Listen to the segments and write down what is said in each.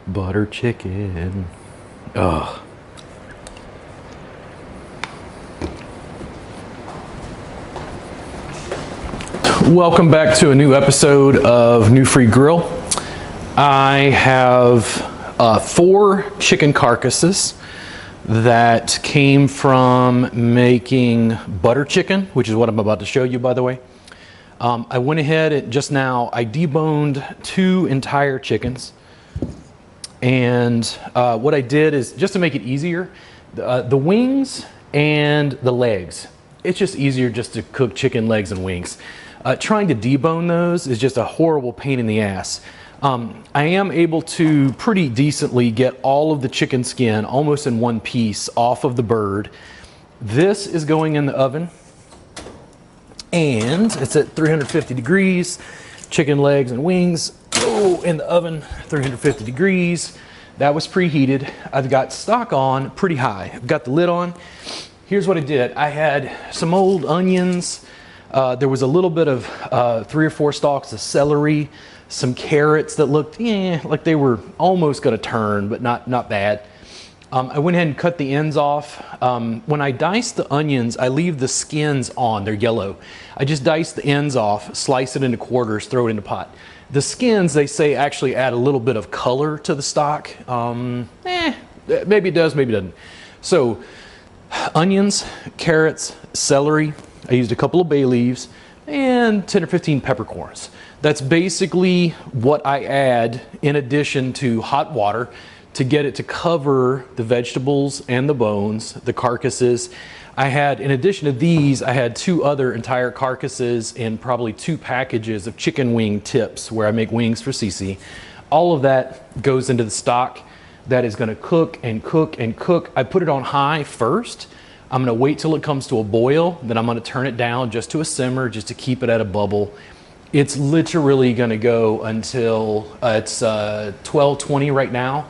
Butter chicken. Ugh. Welcome back to a new episode of New Free Grill. I have 4 chicken carcasses that came from making butter chicken, which is what I'm about to show you, by the way. I went ahead and just now, I deboned 2 entire chickens. And what I did is, just to make it easier, the wings and the legs, it's just easier just to cook chicken legs and wings. Trying to debone those is just a horrible pain in the ass. I am able to pretty decently get all of the chicken skin almost in one piece off of the bird. This is going in the oven and it's at 350 degrees. Chicken legs and wings go in the oven, 350 degrees. That was preheated. I've got stock on pretty high. I've got the lid on. Here's what I did. I had some old onions. There was a little bit of 3 or 4 stalks of celery, some carrots that looked like they were almost going to turn, but not bad. I went ahead and cut the ends off. When I dice the onions, I leave the skins on. They're yellow. I just dice the ends off, slice it into quarters, throw it in the pot. The skins, they say, actually add a little bit of color to the stock. Maybe it does, maybe it doesn't. So, onions, carrots, celery. I used a couple of bay leaves and 10 or 15 peppercorns. That's basically what I add in addition to hot water to get it to cover the vegetables and the bones, the carcasses. I had, in addition to these, I had 2 other entire carcasses and probably 2 packages of chicken wing tips where I make wings for Cece. All of that goes into the stock. That is gonna cook and cook and cook. I put it on high first. I'm gonna wait till it comes to a boil, then I'm gonna turn it down just to a simmer, just to keep it at a bubble. It's literally gonna go until it's 12:20 right now.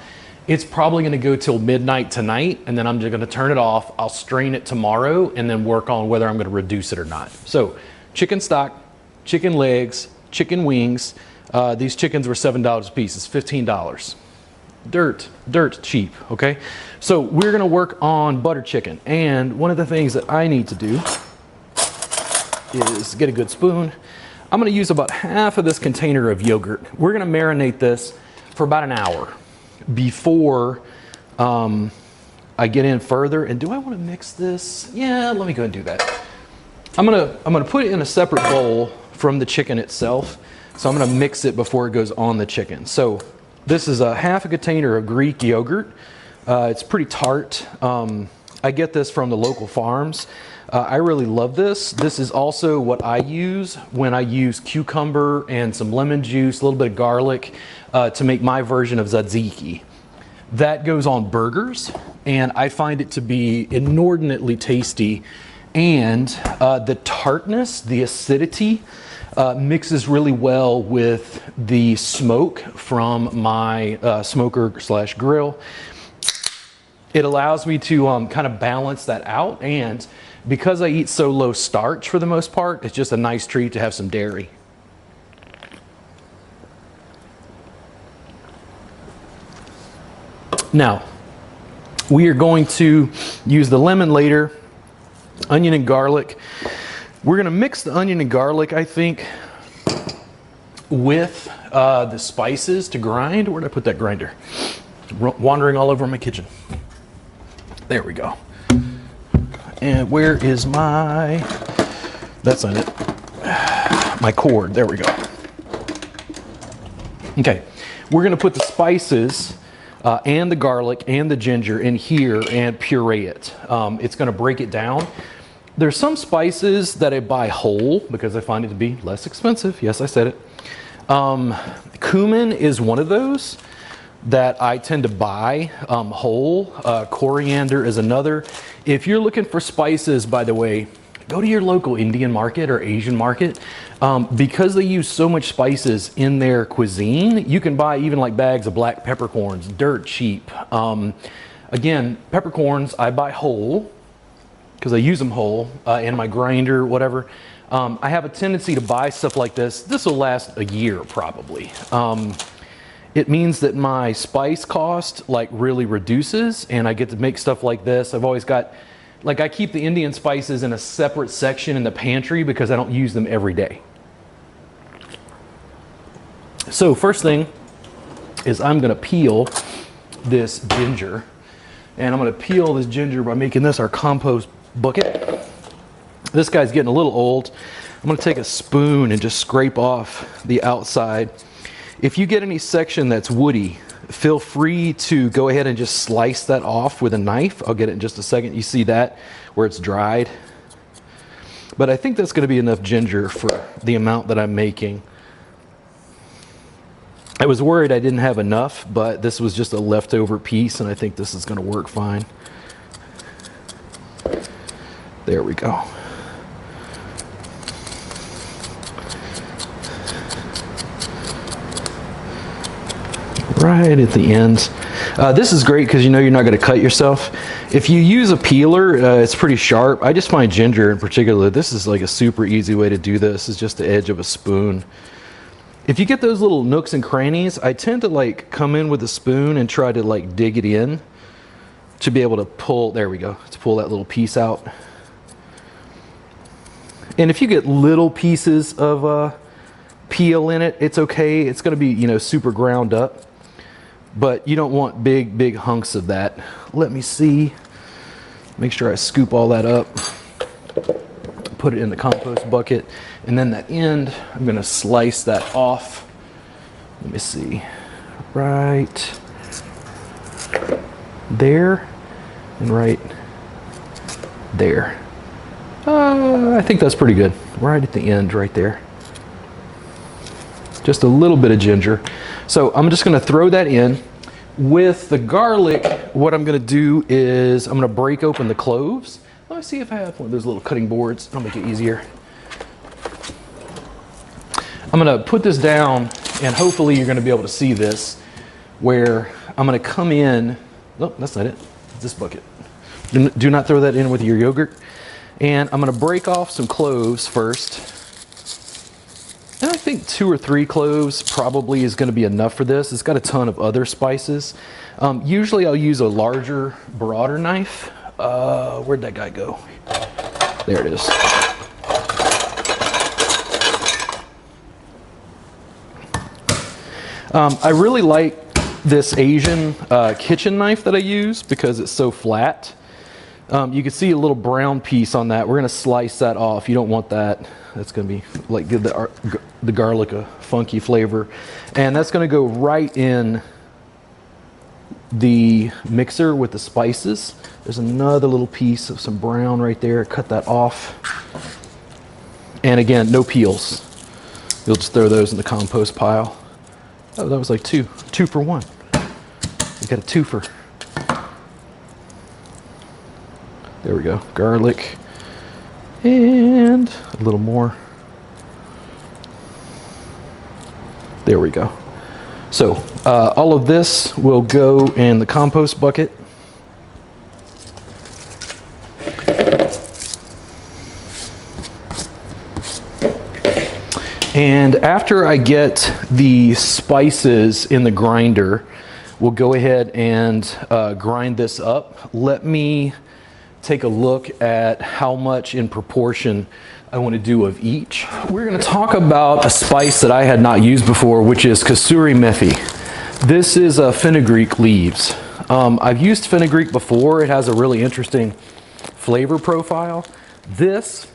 It's probably gonna go till midnight tonight, and then I'm just gonna turn it off. I'll strain it tomorrow and then work on whether I'm gonna reduce it or not. So, chicken stock, chicken legs, chicken wings. These chickens were $7 a piece, it's $15. Dirt cheap, okay? So we're gonna work on butter chicken. And one of the things that I need to do is get a good spoon. I'm gonna use about half of this container of yogurt. We're gonna marinate this for about an hour before I get in further. And do I wanna mix this? Yeah, let me go and do that. I'm gonna put it in a separate bowl from the chicken itself. So I'm gonna mix it before it goes on the chicken. So this is a half a container of Greek yogurt. It's pretty tart. I get this from the local farms. I really love this. This is also what I use when I use cucumber and some lemon juice, a little bit of garlic to make my version of tzatziki. That goes on burgers, and I find it to be inordinately tasty. And the tartness, the acidity, mixes really well with the smoke from my smoker/grill. It allows me to kind of balance that out, and because I eat so low starch for the most part, it's just a nice treat to have some dairy. Now, we are going to use the lemon later, onion and garlic. We're gonna mix the onion and garlic, I think, with the spices to grind. Where did I put that grinder? Wandering all over my kitchen. There we go. And where is that's not it, my cord, there we go. Okay, we're gonna put the spices and the garlic and the ginger in here and puree it. It's gonna break it down. There's some spices that I buy whole because I find it to be less expensive. Yes, I said it. Cumin is one of those that I tend to buy whole. Coriander is another. If you're looking for spices, by the way, go to your local Indian market or Asian market. Because they use so much spices in their cuisine, you can buy even like bags of black peppercorns, dirt cheap. Again, peppercorns I buy whole because I use them whole in my grinder, whatever. I have a tendency to buy stuff like this. This will last a year probably. it means that my spice cost like really reduces, and I get to make stuff like this. I've always got, like, I keep the Indian spices in a separate section in the pantry because I don't use them every day. So first thing is I'm gonna peel this ginger, and I'm gonna peel this ginger by making this our compost bucket. This guy's getting a little old. I'm gonna take a spoon and just scrape off the outside. If you get any section that's woody, feel free to go ahead and just slice that off with a knife. I'll get it in just a second. You see that where it's dried? But I think that's gonna be enough ginger for the amount that I'm making. I was worried I didn't have enough, but this was just a leftover piece, and I think this is gonna work fine. There we go. Right at the end. This is great because you know you're not going to cut yourself. If you use a peeler, it's pretty sharp. I just find ginger in particular, this is like a super easy way to do this, is just the edge of a spoon. If you get those little nooks and crannies, I tend to like come in with a spoon and try to like dig it in to be able to pull, there we go, to pull that little piece out. And if you get little pieces of peel in it, it's okay. It's going to be, you know, super ground up. But you don't want big hunks of that. Let me see. Make sure I scoop all that up. Put it in the compost bucket. And then that end, I'm gonna slice that off. Let me see. Right there and right there. I think that's pretty good. Right at the end, right there. Just a little bit of ginger. So I'm just gonna throw that in. With the garlic, what I'm gonna do is I'm gonna break open the cloves. Let me see if I have one of those little cutting boards. I'll make it easier. I'm gonna put this down, and hopefully you're gonna be able to see this, where I'm gonna come in, oh, that's not it, it's this bucket. Do not throw that in with your yogurt. And I'm gonna break off some cloves first. And I think 2 or 3 cloves probably is going to be enough for this. It's got a ton of other spices. Usually I'll use a larger, broader knife. Where'd that guy go? There it is. I really like this Asian kitchen knife that I use because it's so flat. You can see a little brown piece on that. We're going to slice that off. You don't want that. That's going to be like give the garlic a funky flavor. And that's going to go right in the mixer with the spices. There's another little piece of some brown right there. Cut that off. And again, no peels. You'll just throw those in the compost pile. Oh, that was like 2 for 1. You got a 2-fer. There we go. Garlic. And a little more. There we go. So all of this will go in the compost bucket. And after I get the spices in the grinder, we'll go ahead and grind this up. Let me take a look at how much in proportion I want to do of each. We're going to talk about a spice that I had not used before, which is kasuri methi. This is fenugreek leaves. I've used fenugreek before. It has a really interesting flavor profile. This,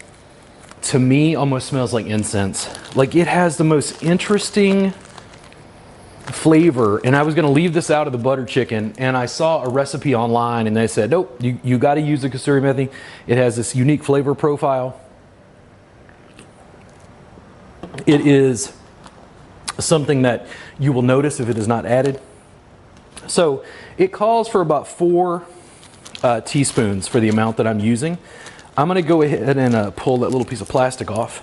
to me, almost smells like incense. Like, it has the most interesting flavor, and I was going to leave this out of the butter chicken, and I saw a recipe online and they said, nope, you got to use the kasuri methi. It has this unique flavor profile. It is something that you will notice if it is not added. So it calls for about 4 teaspoons for the amount that I'm using. I'm going to go ahead and pull that little piece of plastic off.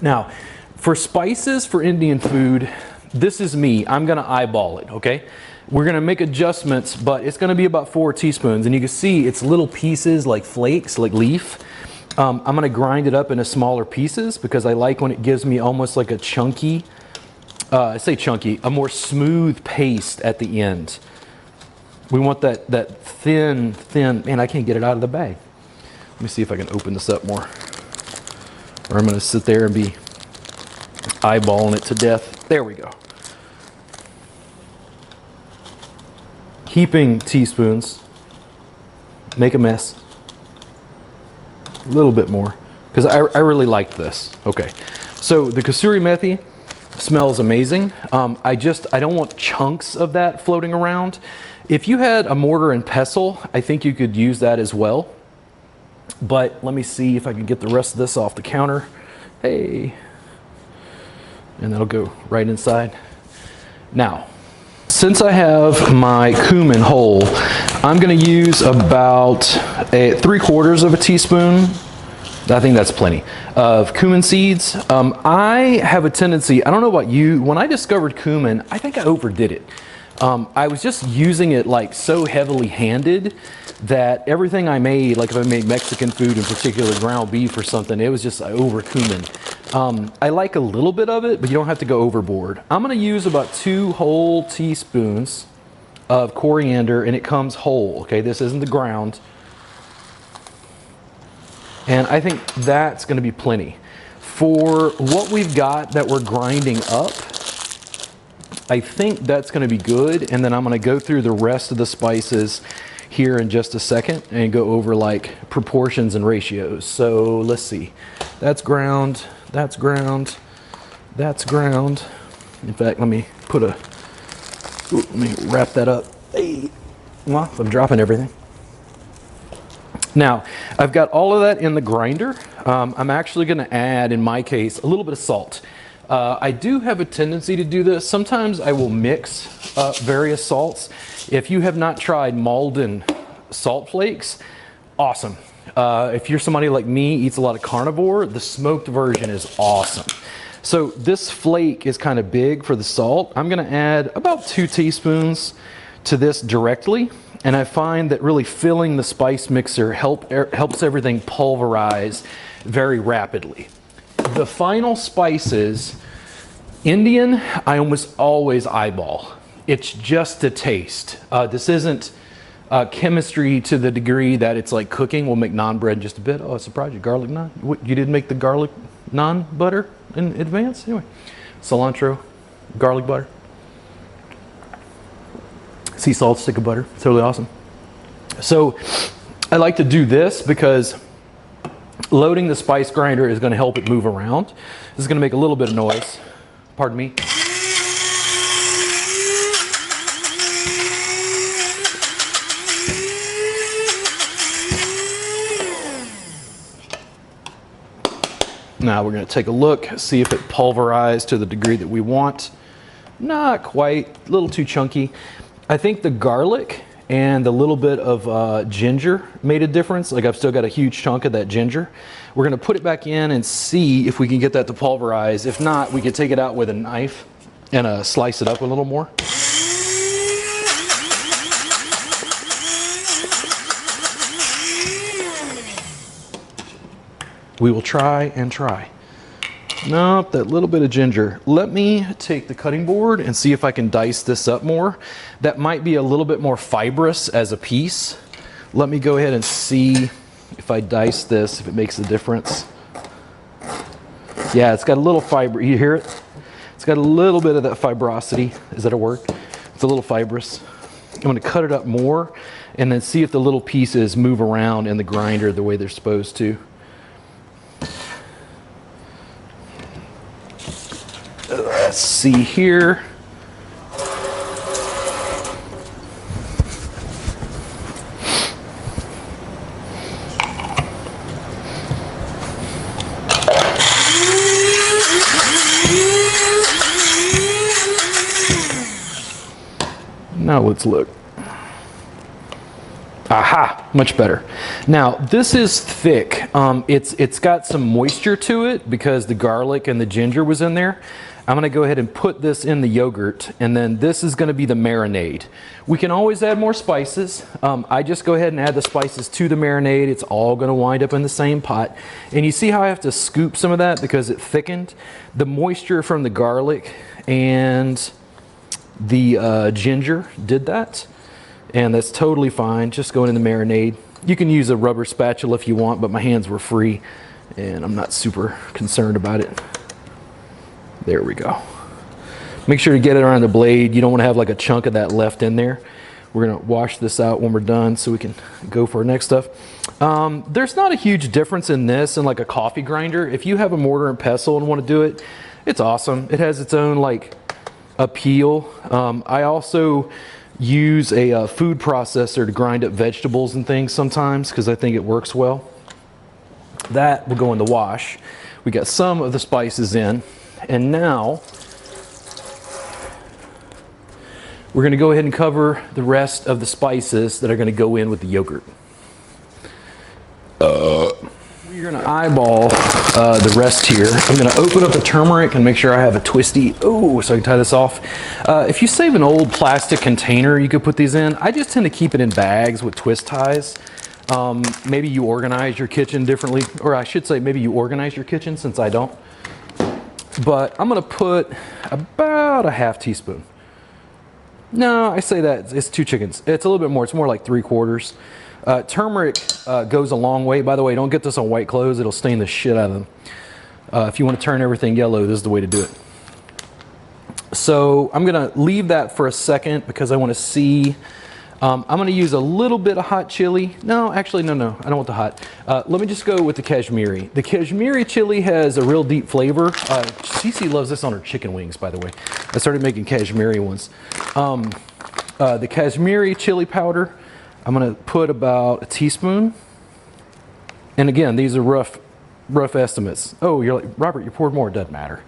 Now, for spices for Indian food, this is me. I'm going to eyeball it, okay? We're going to make adjustments, but it's going to be about 4 teaspoons. And you can see it's little pieces like flakes, like leaf. I'm going to grind it up into smaller pieces because I like when it gives me almost like a chunky I say chunky, a more smooth paste at the end. We want that thin, man, I can't get it out of the bag. Let me see if I can open this up more. Or I'm gonna sit there and be eyeballing it to death. There we go. Heaping teaspoons, make a mess. A little bit more, because I really like this. Okay, so the kasuri methi smells amazing. I don't want chunks of that floating around. If you had a mortar and pestle, I think you could use that as well. But let me see if I can get the rest of this off the counter. Hey, and that'll go right inside. Now, since I have my cumin whole, I'm going to use about 3/4 of a teaspoon. I think that's plenty of cumin seeds. I have a tendency, I don't know about you, when I discovered cumin, I think I overdid it. I was just using it like so heavily handed that everything I made, like if I made Mexican food, in particular ground beef or something, it was just over cumin. I like a little bit of it, but you don't have to go overboard. I'm going to use about 2 whole teaspoons of coriander, and it comes whole. Okay, this isn't the ground. And I think that's going to be plenty. For what we've got that we're grinding up, I think that's going to be good. And then I'm going to go through the rest of the spices here in just a second and go over like proportions and ratios. So let's see. That's ground, that's ground, that's ground. In fact, let me let me wrap that up. Hey, well, I'm dropping everything. Now, I've got all of that in the grinder. I'm actually going to add, in my case, a little bit of salt. I do have a tendency to do this. Sometimes I will mix various salts. If you have not tried Malden salt flakes, awesome. If you're somebody like me, eats a lot of carnivore, the smoked version is awesome. So this flake is kind of big for the salt. I'm going to add about 2 teaspoons to this directly. And I find that really filling the spice mixer helps everything pulverize very rapidly. The final spices, Indian, I almost always eyeball. It's just a taste. This isn't chemistry to the degree that it's like cooking. We'll make naan bread in just a bit. Oh, I surprised you, garlic naan. What, you didn't make the garlic naan butter in advance? Anyway, cilantro, garlic butter. Sea salt, stick of butter, totally awesome. So I like to do this because loading the spice grinder is going to help it move around. This is going to make a little bit of noise. Pardon me. Now we're going to take a look, see if it pulverized to the degree that we want. Not quite, a little too chunky. I think the garlic and the little bit of ginger made a difference. Like I've still got a huge chunk of that ginger. We're going to put it back in and see if we can get that to pulverize. If not, we can take it out with a knife and slice it up a little more. We will try and try. Nope, that little bit of ginger. Let me take the cutting board and see if I can dice this up more. That might be a little bit more fibrous as a piece. Let me go ahead and see if I dice this, if it makes a difference. Yeah, it's got a little fiber. You hear it? It's got a little bit of that fibrosity. Is that a word? It's a little fibrous. I'm going to cut it up more and then see if the little pieces move around in the grinder the way they're supposed to. Let's see here. Now let's look. Aha, much better. Now this is thick. It's got some moisture to it because the garlic and the ginger was in there. I'm gonna go ahead and put this in the yogurt, and then this is gonna be the marinade. We can always add more spices. I just go ahead and add the spices to the marinade. It's all gonna wind up in the same pot. And you see how I have to scoop some of that because it thickened? The moisture from the garlic and the ginger did that, and that's totally fine. Just going in the marinade. You can use a rubber spatula if you want, but my hands were free and I'm not super concerned about it. There we go. Make sure to get it around the blade. You don't want to have like a chunk of that left in there. We're gonna wash this out when we're done so we can go for our next stuff. There's not a huge difference in this and like a coffee grinder. If you have a mortar and pestle and want to do it, it's awesome. It has its own like appeal. I also use a food processor to grind up vegetables and things sometimes because I think it works well. That will go in the wash. We got some of the spices in, and now we're going to go ahead and cover the rest of the spices that are going to go in with the yogurt. We're going to eyeball the rest here. I'm going to open up the turmeric and make sure I have a twisty, so I can tie this off. If you save an old plastic container, you could put these in. I just tend to keep it in bags with twist ties. Maybe you organize your kitchen differently, or I should say maybe you organize your kitchen since I don't. But I'm going to put about a half teaspoon. No, I say that it's 2 chickens. It's a little bit more. It's more like 3/4. Turmeric goes a long way. By the way, don't get this on white clothes. It'll stain the shit out of them. If you want to turn everything yellow, this is the way to do it. So I'm going to leave that for a second because I want to see. I'm going to use a little bit of hot chili. No, actually, no, I don't want the hot. Let me just go with the Kashmiri. The Kashmiri chili has a real deep flavor. Cece loves this on her chicken wings, by the way. I started making Kashmiri ones. The Kashmiri chili powder, I'm going to put about a teaspoon. And again, these are rough estimates. Oh, you're like, Robert, you poured more. It doesn't matter.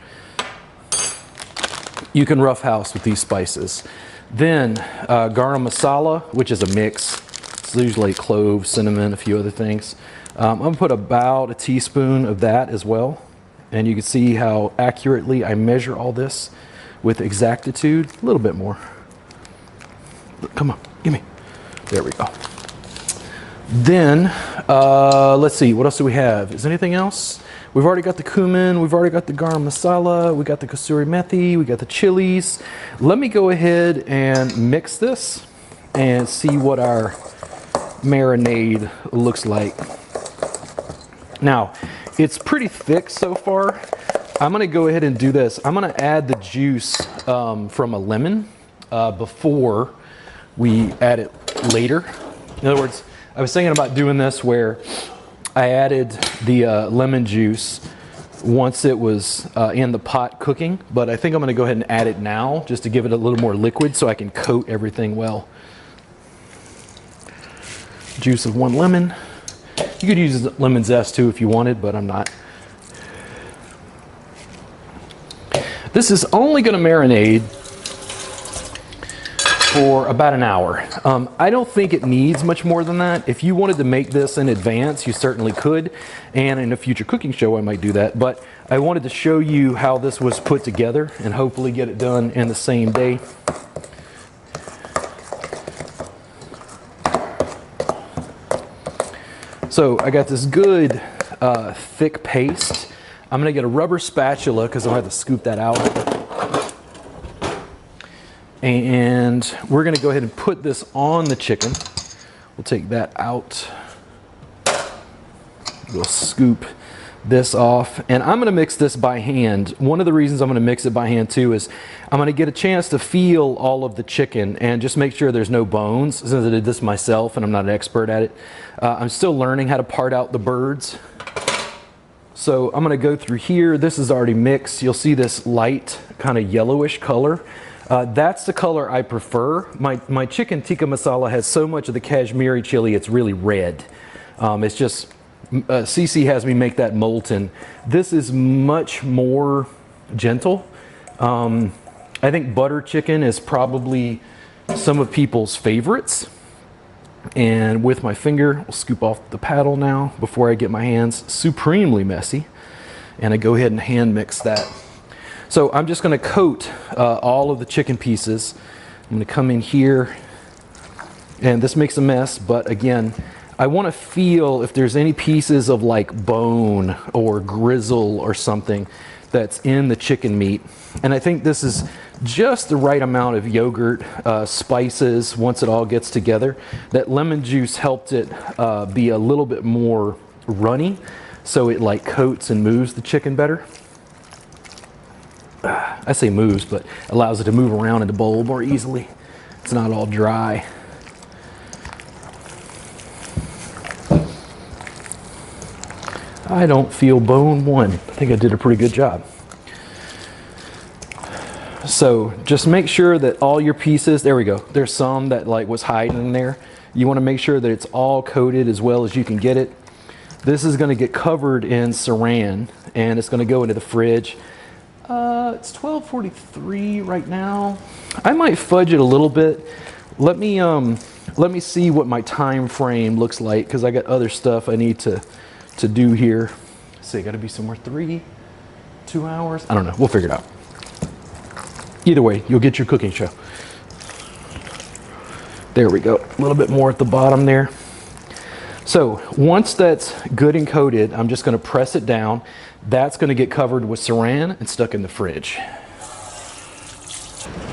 You can rough house with these spices. Then garam masala, which is a mix. It's usually clove, cinnamon, a few other things. I'm going to put about a teaspoon of that as well. And you can see how accurately I measure all this with exactitude. A little bit more. Come on, give me. There we go. Then, let's see, what else do we have? Is there anything else? We've already got the cumin, we've already got the garam masala, we got the kasuri methi, we got the chilies. Let me go ahead and mix this and see what our marinade looks like. Now, it's pretty thick so far. I'm gonna go ahead and do this. I'm gonna add the juice from a lemon before we add it later. In other words, I was thinking about doing this where I added the lemon juice once it was in the pot cooking, but I think I'm gonna go ahead and add it now just to give it a little more liquid so I can coat everything well. Juice of 1 lemon. You could use lemon zest too if you wanted, but I'm not. This is only gonna marinate for about an hour. I don't think it needs much more than that. If you wanted to make this in advance, you certainly could. And in a future cooking show, I might do that. But I wanted to show you how this was put together and hopefully get it done in the same day. So I got this good thick paste. I'm gonna get a rubber spatula because I'll have to scoop that out. And we're gonna go ahead and put this on the chicken. We'll take that out. We'll scoop this off. And I'm gonna mix this by hand. One of the reasons I'm gonna mix it by hand too is I'm gonna get a chance to feel all of the chicken and just make sure there's no bones, since I did this myself and I'm not an expert at it. I'm still learning how to part out the birds. So I'm gonna go through here. This is already mixed. You'll see this light kind of yellowish color. That's the color I prefer. My chicken tikka masala has so much of the Kashmiri chili, it's really red. It's just, Cece has me make that molten. This is much more gentle. I think butter chicken is probably some of people's favorites. And with my finger, I'll scoop off the paddle now before I get my hands supremely messy. And I go ahead and hand mix that. So I'm just going to coat all of the chicken pieces. I'm going to come in here, and this makes a mess, but again, I want to feel if there's any pieces of like bone or grizzle or something that's in the chicken meat. And I think this is just the right amount of yogurt, spices, once it all gets together. That lemon juice helped it be a little bit more runny, so it like coats and moves the chicken better. I say moves, but allows it to move around in the bowl more easily. It's not all dry. I don't feel bone one. I think I did a pretty good job. So just make sure that all your pieces, there we go. There's some that like was hiding in there. You want to make sure that it's all coated as well as you can get it. This is going to get covered in saran, and it's going to go into the fridge. It's 12:43 right now. I might fudge it a little bit. Let me see what my time frame looks like, because I got other stuff I need to do here. Let's see, got to be somewhere 2 hours. I don't know. We'll figure it out. Either way, you'll get your cooking show. There we go. A little bit more at the bottom there. So once that's good and coated, I'm just going to press it down. That's going to get covered with saran and stuck in the fridge.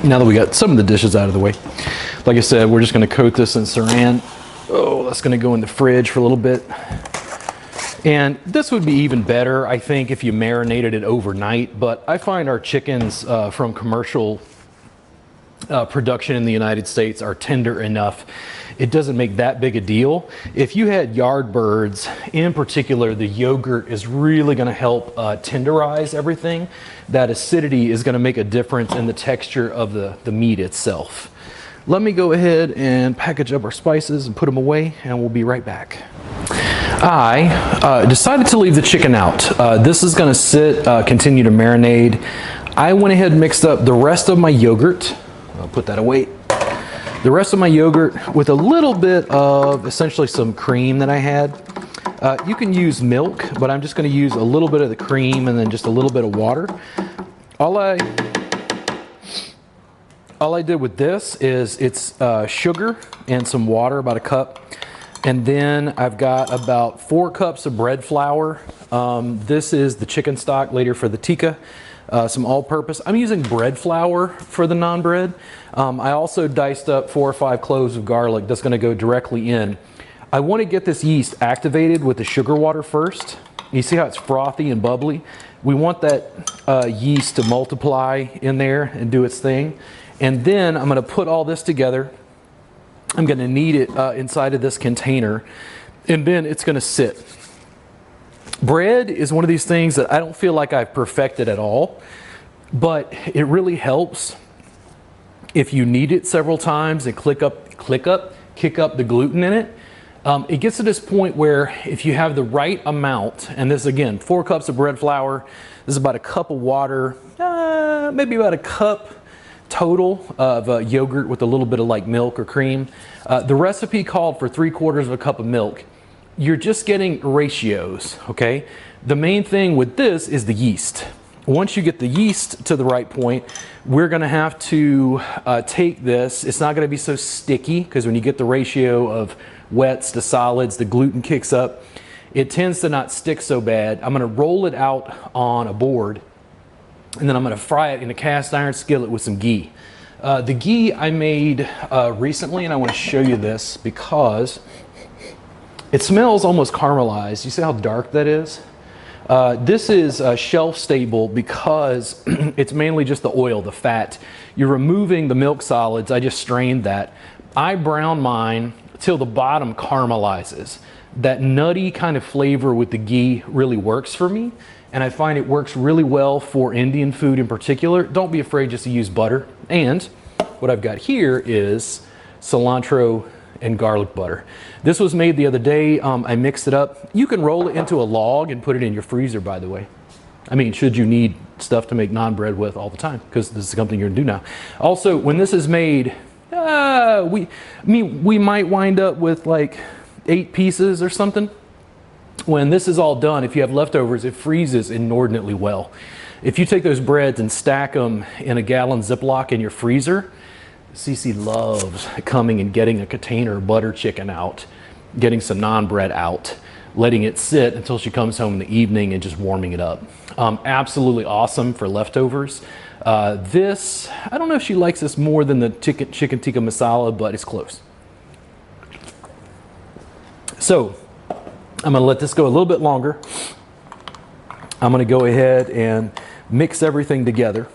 Now that we got some of the dishes out of the way, like I said, we're just going to coat this in saran. Oh, that's going to go in the fridge for a little bit. And this would be even better, I think, if you marinated it overnight. But I find our chickens from commercial production in the United States are tender enough. It doesn't make that big a deal. If you had yard birds, in particular, the yogurt is really going to help tenderize everything. That acidity is going to make a difference in the texture of the meat itself. Let me go ahead and package up our spices and put them away, and we'll be right back. I decided to leave the chicken out. This is going to sit, continue to marinate. I went ahead and mixed up the rest of my yogurt. I'll put that away. The rest of my yogurt with a little bit of essentially some cream that I had. You can use milk, but I'm just going to use a little bit of the cream and then just a little bit of water. All I did with this is it's sugar and some water, about a cup. And then I've got about 4 cups of bread flour. This is the chicken stock later for the tikka. Some all-purpose. I'm using bread flour for the naan bread. I also diced up 4 or 5 cloves of garlic that's going to go directly in. I want to get this yeast activated with the sugar water first. You see how it's frothy and bubbly? We want that yeast to multiply in there and do its thing. And then I'm going to put all this together. I'm going to knead it inside of this container, and then it's going to sit. Bread is one of these things that I don't feel like I've perfected at all, but it really helps if you knead it several times and kick up the gluten in it. It gets to this point where if you have the right amount, and this again, 4 cups of bread flour, this is about a cup of water, maybe about a cup total of yogurt with a little bit of like milk or cream. The recipe called for 3/4 of a cup of milk. You're just getting ratios, okay? The main thing with this is the yeast. Once you get the yeast to the right point, we're gonna have to take this. It's not gonna be so sticky, because when you get the ratio of wets to solids, the gluten kicks up. It tends to not stick so bad. I'm gonna roll it out on a board, and then I'm gonna fry it in a cast iron skillet with some ghee. The ghee I made recently, and I wanna show you this because it smells almost caramelized. You see how dark that is? This is shelf stable because it's mainly just the oil, the fat. You're removing the milk solids. I just strained that. I brown mine till the bottom caramelizes. That nutty kind of flavor with the ghee really works for me, and I find it works really well for Indian food in particular. Don't be afraid just to use butter. And what I've got here is cilantro and garlic butter. This was made the other day. I mixed it up. You can roll it into a log and put it in your freezer, by the way. I mean, should you need stuff to make naan bread with all the time, because this is something you're gonna do now. Also, when this is made, we might wind up with like 8 pieces or something. When this is all done, if you have leftovers, it freezes inordinately well. If you take those breads and stack them in a gallon Ziploc in your freezer, Cece loves coming and getting a container of butter chicken out, getting some naan bread out, letting it sit until she comes home in the evening and just warming it up. Absolutely awesome for leftovers. This, I don't know if she likes this more than the chicken tikka masala, but it's close. So I'm gonna let this go a little bit longer. I'm gonna go ahead and mix everything together.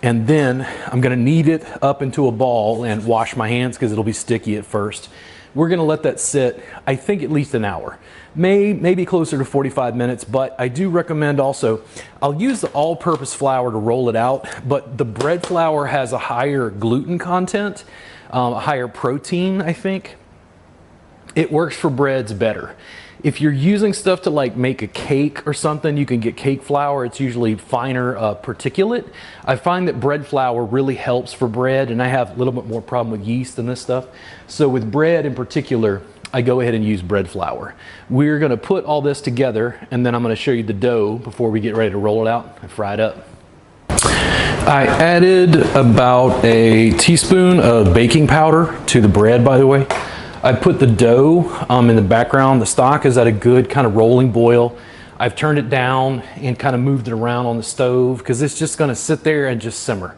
And then I'm gonna knead it up into a ball and wash my hands because it'll be sticky at first. We're gonna let that sit, I think at least an hour. Maybe closer to 45 minutes, but I do recommend also, I'll use the all-purpose flour to roll it out, but the bread flour has a higher gluten content, a higher protein, I think. It works for breads better. If you're using stuff to like make a cake or something, you can get cake flour. It's usually finer particulate. I find that bread flour really helps for bread, and I have a little bit more problem with yeast than this stuff. So with bread in particular, I go ahead and use bread flour. We're gonna put all this together, and then I'm gonna show you the dough before we get ready to roll it out and fry it up. I added about a teaspoon of baking powder to the bread, by the way. I put the dough in the background. The stock is at a good kind of rolling boil. I've turned it down and kind of moved it around on the stove because it's just gonna sit there and just simmer.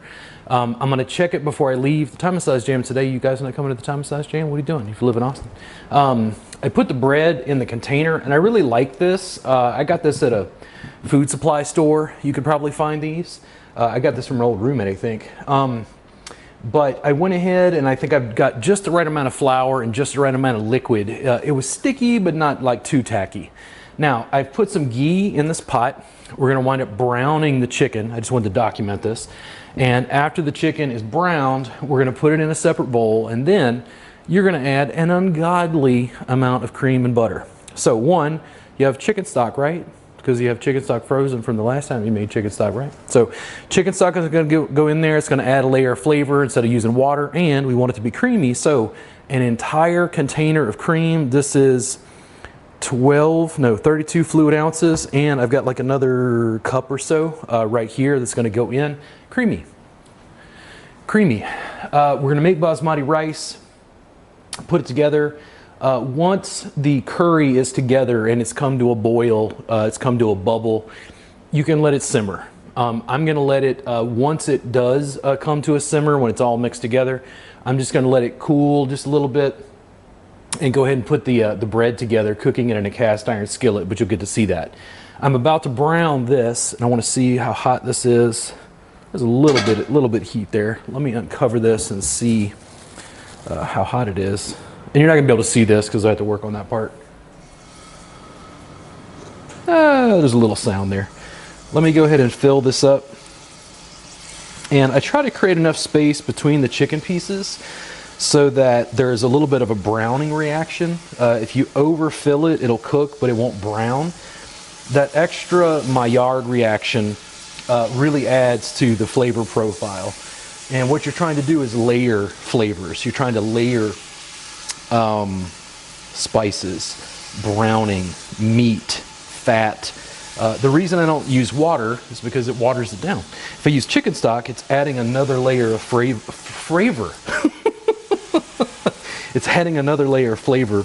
I'm gonna check it before I leave. The Thai massage jam today, you guys not coming to the Thai massage jam? What are you doing if you live in Austin? I put the bread in the container, and I really like this. I got this at a food supply store. You could probably find these. I got this from an old roommate, I think. But I went ahead and I think I've got just the right amount of flour and just the right amount of liquid. It was sticky, but not like too tacky. Now, I've put some ghee in this pot. We're gonna wind up browning the chicken. I just wanted to document this. And after the chicken is browned, we're gonna put it in a separate bowl, and then you're gonna add an ungodly amount of cream and butter. So one, you have chicken stock, right? Because you have chicken stock frozen from the last time you made chicken stock, right? So chicken stock is gonna go in there. It's gonna add a layer of flavor instead of using water, and we want it to be creamy. So an entire container of cream. This is 32 fluid ounces, and I've got like another cup or so right here that's gonna go in. Creamy. We're gonna make basmati rice, put it together. Once the curry is together and it's come to a boil, it's come to a bubble, you can let it simmer. I'm gonna let it, once it does come to a simmer, when it's all mixed together, I'm just gonna let it cool just a little bit and go ahead and put the bread together, cooking it in a cast iron skillet, but you'll get to see that. I'm about to brown this, and I wanna see how hot this is. There's a little bit heat there. Let me uncover this and see how hot it is. And you're not gonna be able to see this because I have to work on that part. There's a little sound there. Let me go ahead and fill this up. And I try to create enough space between the chicken pieces so that there's a little bit of a browning reaction. If you overfill it, it'll cook, but it won't brown. That extra Maillard reaction really adds to the flavor profile. And what you're trying to do is layer flavors. You're trying to layer spices, browning, meat, fat. The reason I don't use water is because it waters it down. If I use chicken stock, it's adding another layer of flavor. It's adding another layer of flavor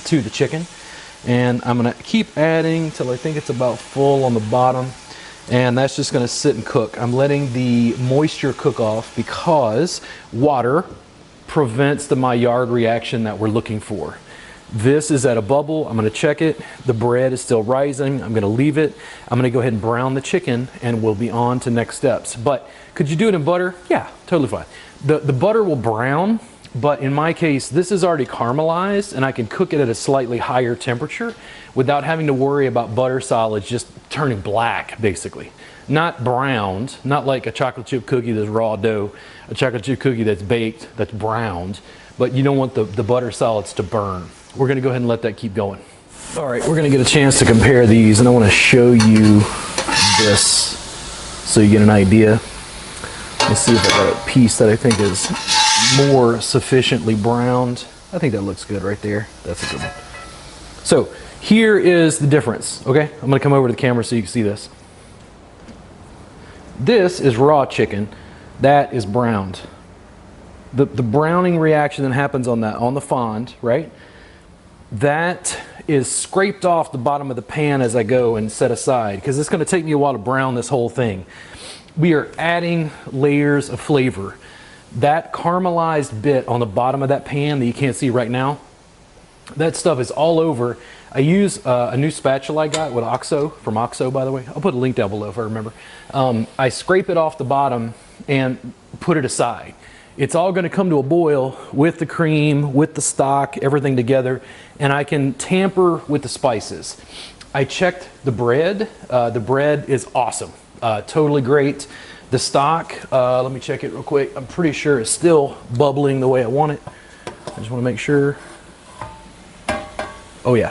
to the chicken. And I'm gonna keep adding till I think it's about full on the bottom. And that's just gonna sit and cook. I'm letting the moisture cook off because water prevents the Maillard reaction that we're looking for. This is at a bubble. I'm gonna check it. The bread is still rising. I'm gonna leave it. I'm gonna go ahead and brown the chicken, and we'll be on to next steps. But could you do it in butter? Yeah, totally fine. The butter will brown, but in my case, this is already caramelized, and I can cook it at a slightly higher temperature without having to worry about butter solids just turning black, basically. Not browned, not like a chocolate chip cookie that's raw dough, a chocolate chip cookie that's baked, that's browned, but you don't want the butter solids to burn. We're gonna go ahead and let that keep going. All right, we're gonna get a chance to compare these, and I wanna show you this so you get an idea. Let's see if I got a piece that I think is more sufficiently browned. I think that looks good right there. That's a good one. So Here is the difference, okay? I'm gonna come over to the camera so you can see this. This is raw chicken, that is browned. The browning reaction that happens on the fond, right? That is scraped off the bottom of the pan as I go and set aside, because it's gonna take me a while to brown this whole thing. We are adding layers of flavor. That caramelized bit on the bottom of that pan that you can't see right now, that stuff is all over. I use a new spatula I got with OXO, from OXO by the way. I'll put a link down below if I remember. I scrape it off the bottom and put it aside. It's all gonna come to a boil with the cream, with the stock, everything together, and I can tamper with the spices. I checked the bread. The bread is awesome, totally great. The stock, let me check it real quick. I'm pretty sure it's still bubbling the way I want it. I just wanna make sure. Oh yeah,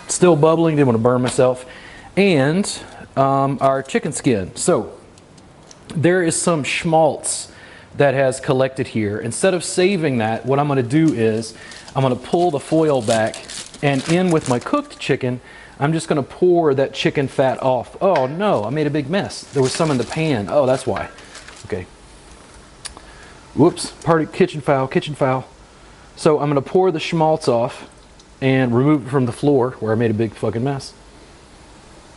still bubbling, didn't want to burn myself. And our chicken skin. So there is some schmaltz that has collected here. Instead of saving that, what I'm gonna do is I'm gonna pull the foil back, and in with my cooked chicken, I'm just gonna pour that chicken fat off. Oh no, I made a big mess. There was some in the pan. Oh, that's why. Okay. Whoops, kitchen foul, kitchen foul. So I'm gonna pour the schmaltz off and remove it from the floor where I made a big fucking mess.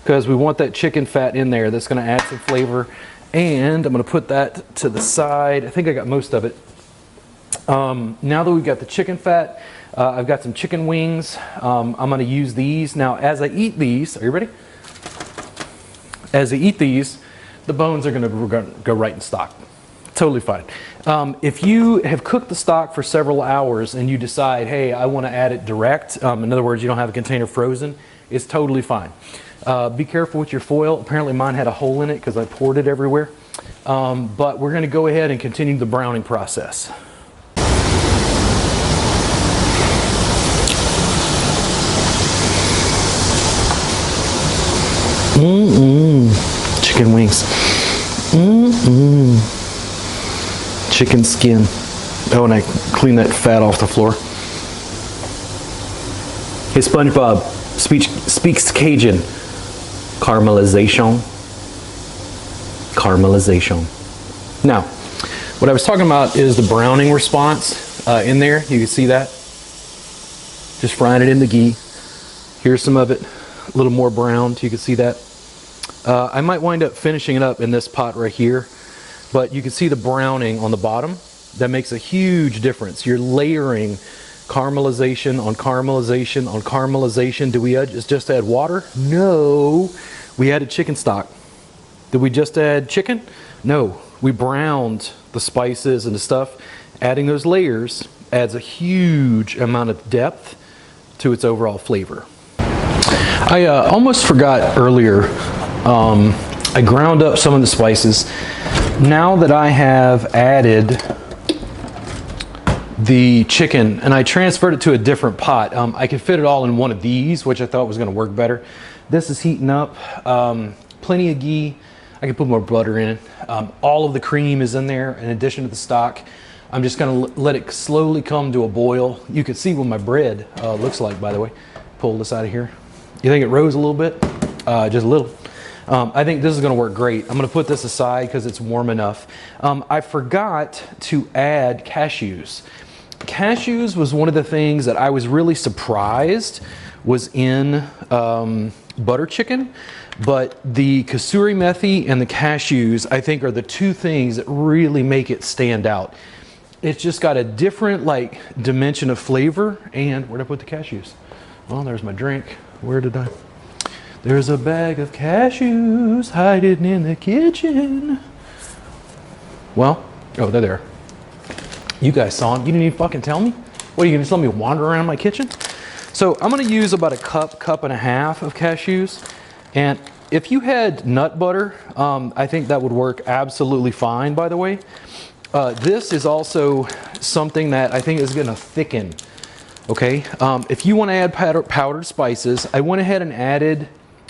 Because we want that chicken fat in there. That's gonna add some flavor. And I'm gonna put that to the side. I think I got most of it. Now that we've got the chicken fat, I've got some chicken wings. I'm gonna use these. Now as I eat these, are you ready? As I eat these, the bones are gonna go right in stock. Totally fine. If you have cooked the stock for several hours and you decide, hey, I want to add it direct, in other words, you don't have a container frozen, it's totally fine. Be careful with your foil. Apparently mine had a hole in it because I poured it everywhere. But we're going to go ahead and continue the browning process. Chicken wings. Chicken skin. Oh, and I clean that fat off the floor. Hey, SpongeBob speaks Cajun. Caramelization. Caramelization. Now, what I was talking about is the browning response in there. You can see that. Just frying it in the ghee. Here's some of it, a little more browned. You can see that. I might wind up finishing it up in this pot right here. But you can see the browning on the bottom. That makes a huge difference. You're layering caramelization on caramelization on caramelization. Did we just add water? No. We added chicken stock. Did we just add chicken? No. We browned the spices and the stuff. Adding those layers adds a huge amount of depth to its overall flavor. I almost forgot earlier, I ground up some of the spices. Now that I have added the chicken and I transferred it to a different pot, I can fit it all in one of these, which I thought was going to work better. This is heating up, plenty of ghee. I can put more butter in it. All of the cream is in there in addition to the stock. I'm just going to let it slowly come to a boil. You can see what my bread looks like, by the way. Pull this out of here. You think it rose a little bit? Just a little. I think this is going to work great. I'm going to put this aside because it's warm enough. I forgot to add cashews. Cashews was one of the things that I was really surprised was in butter chicken, but the kasuri methi and the cashews I think are the two things that really make it stand out. It's just got a different like dimension of flavor. And where'd I put the cashews? Well, there's my drink. Where did I? There's a bag of cashews hiding in the kitchen. Well, oh, they're there. You guys saw them. You didn't even fucking tell me? What, are you gonna just let me wander around my kitchen? So I'm gonna use about a cup and a half of cashews. And if you had nut butter, I think that would work absolutely fine, by the way. This is also something that I think is gonna thicken. Okay, if you wanna add powdered spices, I went ahead and added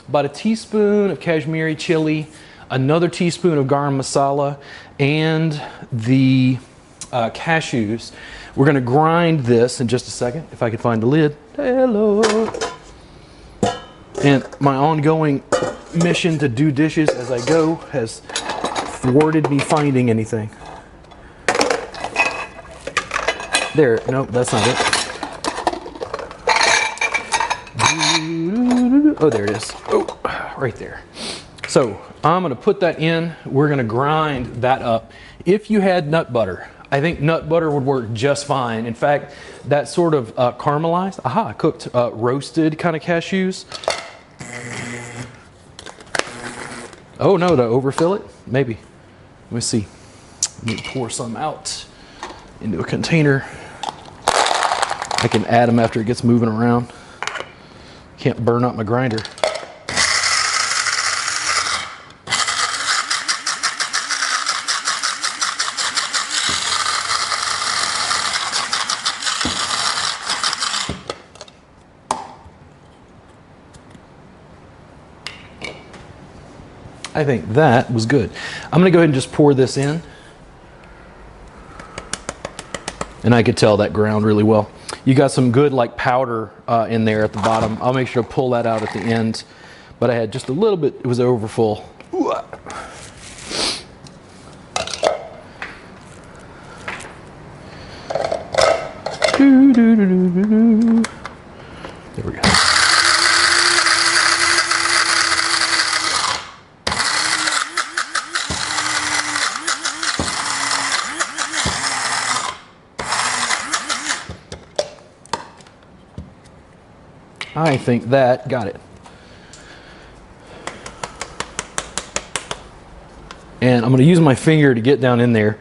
about a teaspoon of Kashmiri chili, another teaspoon of garam masala, and the cashews. We're gonna grind this in just a second, if I can find the lid. Hello. And my ongoing mission to do dishes as I go has thwarted me finding anything. There, nope, that's not it. Oh, there it is. Oh, right there. So I'm gonna put that in. We're gonna grind that up. If you had nut butter, I think nut butter would work just fine. In fact, that sort of caramelized, cooked, roasted kind of cashews. Oh no, to overfill it? Maybe. Let me see. Let me pour some out into a container. I can add them after it gets moving around. Can't burn up my grinder. I think that was good. I'm gonna go ahead and just pour this in. And I could tell that ground really well. You got some good like powder in there at the bottom. I'll make sure to pull that out at the end. But I had just a little bit, it was overfull. There we go. I think that got it. And I'm going to use my finger to get down in there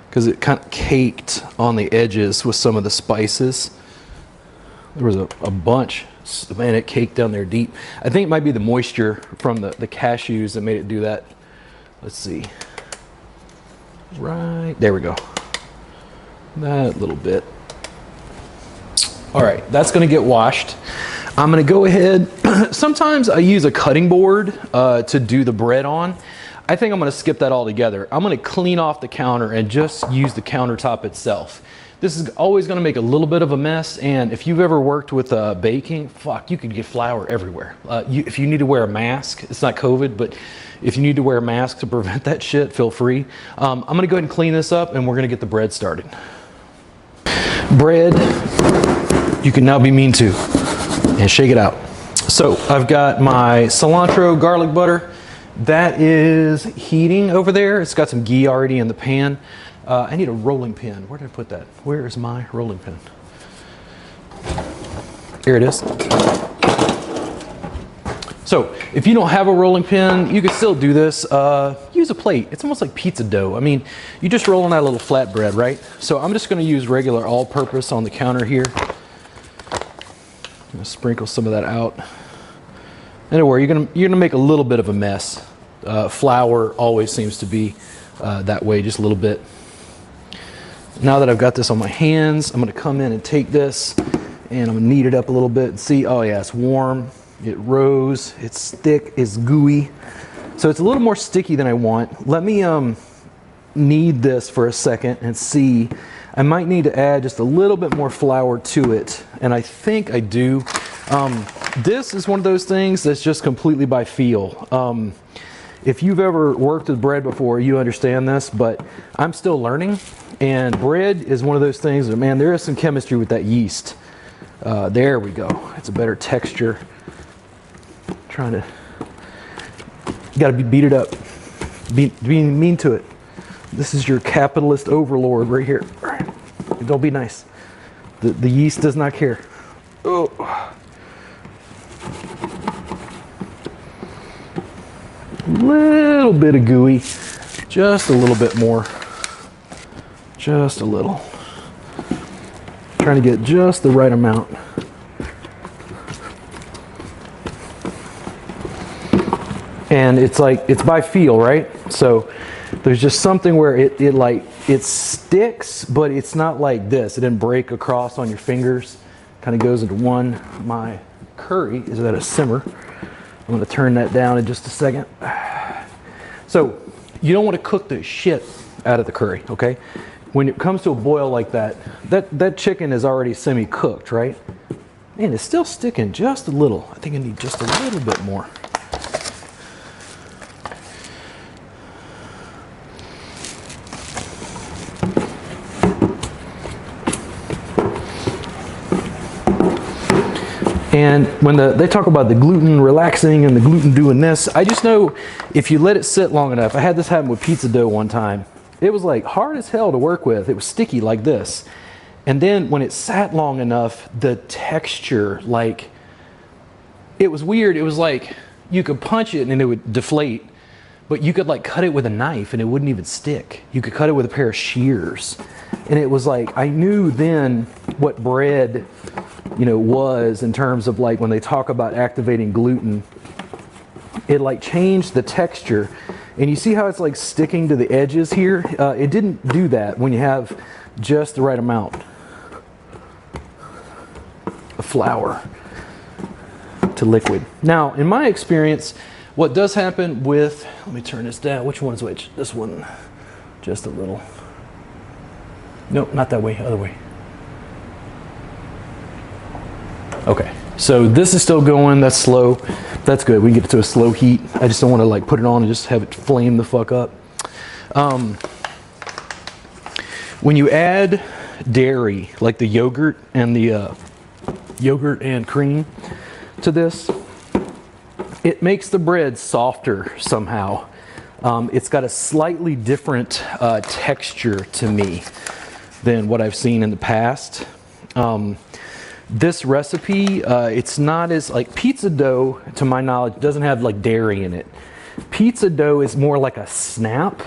because it kind of caked on the edges with some of the spices. There was a bunch. Man, it caked down there deep. I think it might be the moisture from the cashews that made it do that. Let's see. Right, there we go. That little bit. All right, that's going to get washed. I'm going to go ahead. Sometimes I use a cutting board to do the bread on. I think I'm going to skip that altogether. I'm going to clean off the counter and just use the countertop itself. This is always going to make a little bit of a mess, and if you've ever worked with baking, fuck, you could get flour everywhere. If you need to wear a mask, it's not COVID, but if you need to wear a mask to prevent that shit, feel free. I'm going to go ahead and clean this up, and we're going to get the bread started. Bread, you can now be mean to. And shake it out. So I've got my cilantro garlic butter. That is heating over there. It's got some ghee already in the pan. I need a rolling pin. Where did I put that? Where is my rolling pin? Here it is. So if you don't have a rolling pin, you can still do this. Use a plate. It's almost like pizza dough. I mean, you just roll on that little flatbread, right? So I'm just going to use regular all-purpose on the counter here. Sprinkle some of that out. Anyway, you're gonna make a little bit of a mess. Flour always seems to be that way, just a little bit. Now that I've got this on my hands, I'm gonna come in and take this and I'm gonna knead it up a little bit and see, oh yeah, it's warm, it rose, it's thick, it's gooey. So it's a little more sticky than I want. Let me knead this for a second and see. I might need to add just a little bit more flour to it, and I think I do. This is one of those things that's just completely by feel. If you've ever worked with bread before, you understand this, but I'm still learning, and bread is one of those things that, man, there is some chemistry with that yeast. There we go. It's a better texture. You gotta beat it up. Be mean to it. This is your capitalist overlord right here. Don't be nice. The yeast does not care. Oh. Little bit of gooey. Just a little bit more. Just a little. Trying to get just the right amount. And it's like, it's by feel, right? So there's just something where it sticks, but it's not like this. It didn't break across on your fingers. Kind of goes into one. My curry is at a simmer. I'm gonna turn that down in just a second. So you don't want to cook the shit out of the curry, okay? When it comes to a boil like that, that chicken is already semi-cooked, right? Man, it's still sticking just a little. I think I need just a little bit more. And when they talk about the gluten relaxing and the gluten doing this, I just know if you let it sit long enough. I had this happen with pizza dough one time. It was like hard as hell to work with. It was sticky like this. And then when it sat long enough, the texture, like, it was weird. It was like you could punch it and it would deflate, but you could like cut it with a knife and it wouldn't even stick. You could cut it with a pair of shears. And it was like, I knew then what bread, you know, was in terms of like when they talk about activating gluten, it like changed the texture. And you see how it's like sticking to the edges here? It didn't do that when you have just the right amount of flour to liquid. Now, in my experience, what does happen with, let me turn this down. Which one's which? This one, just a little. Nope, not that way, other way. Okay, so this is still going, that's slow. That's good, we can get it to a slow heat. I just don't want to like put it on and just have it flame the fuck up. When you add dairy, like the yogurt and the yogurt and cream to this, it makes the bread softer somehow. It's got a slightly different texture to me than what I've seen in the past. This recipe, it's not as like pizza dough, to my knowledge, doesn't have like dairy in it. Pizza dough is more like a snap.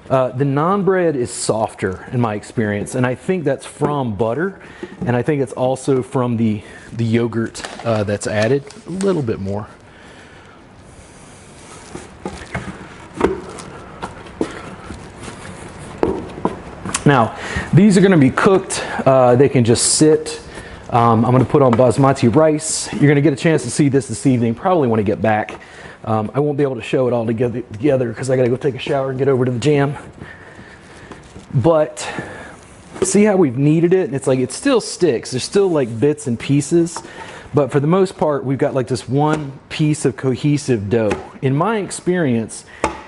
The naan bread is softer in my experience, and I think that's from butter, and I think it's also from the yogurt that's added a little bit more. Now, these are going to be cooked. They can just sit. I'm going to put on basmati rice. You're going to get a chance to see this evening, probably when I get back. I won't be able to show it all together because I got to go take a shower and get over to the gym. But see how we've kneaded it? It's like it still sticks. There's still like bits and pieces. But for the most part, we've got like this one piece of cohesive dough. In my experience,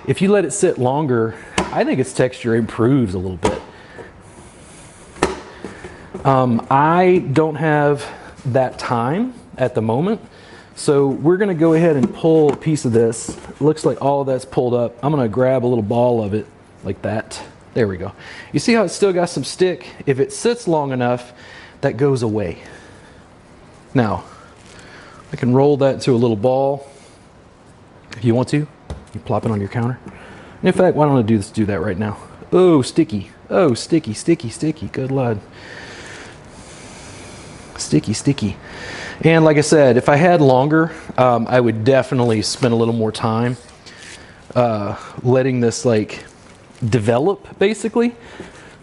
if you let it sit longer, I think its texture improves a little bit. I don't have that time at the moment, so we're going to go ahead and pull a piece of this. It looks like all of that's pulled up. I'm going to grab a little ball of it like that. There we go. You see how it's still got some stick? If it sits long enough, that goes away. Now, I can roll that into a little ball. If you want to, you plop it on your counter. And in fact, why don't I do that right now? Oh, sticky. Oh, sticky, sticky, sticky. Good Lord. Sticky, sticky. And like I said, if I had longer, I would definitely spend a little more time letting this like develop, basically.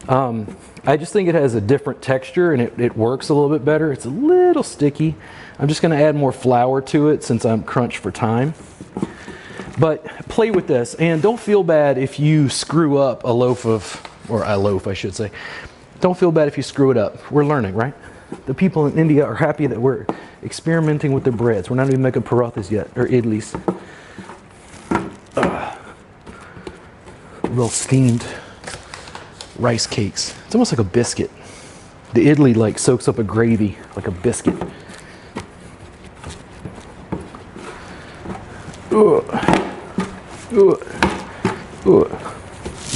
I just think it has a different texture and it works a little bit better. It's a little sticky. I'm just going to add more flour to it since I'm crunched for time. But play with this, and don't feel bad if you screw up a loaf, I should say. Don't feel bad if you screw it up. We're learning, right? The people in India are happy that we're experimenting with the breads. We're not even making parathas yet, or idlis. Little steamed rice cakes. It's almost like a biscuit. The idli like soaks up a gravy like a biscuit.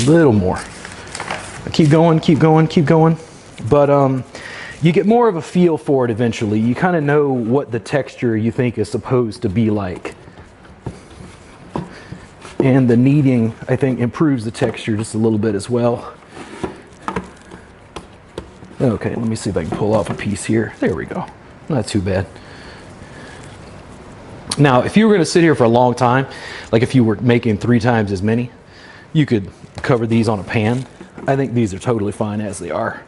Little more. Keep going, keep going, keep going. But you get more of a feel for it eventually. You kind of know what the texture you think is supposed to be like. And the kneading, I think, improves the texture just a little bit as well. Okay, let me see if I can pull off a piece here. There we go. Not too bad. Now, if you were going to sit here for a long time, like if you were making 3 times as many, you could cover these on a pan. I think these are totally fine as they are.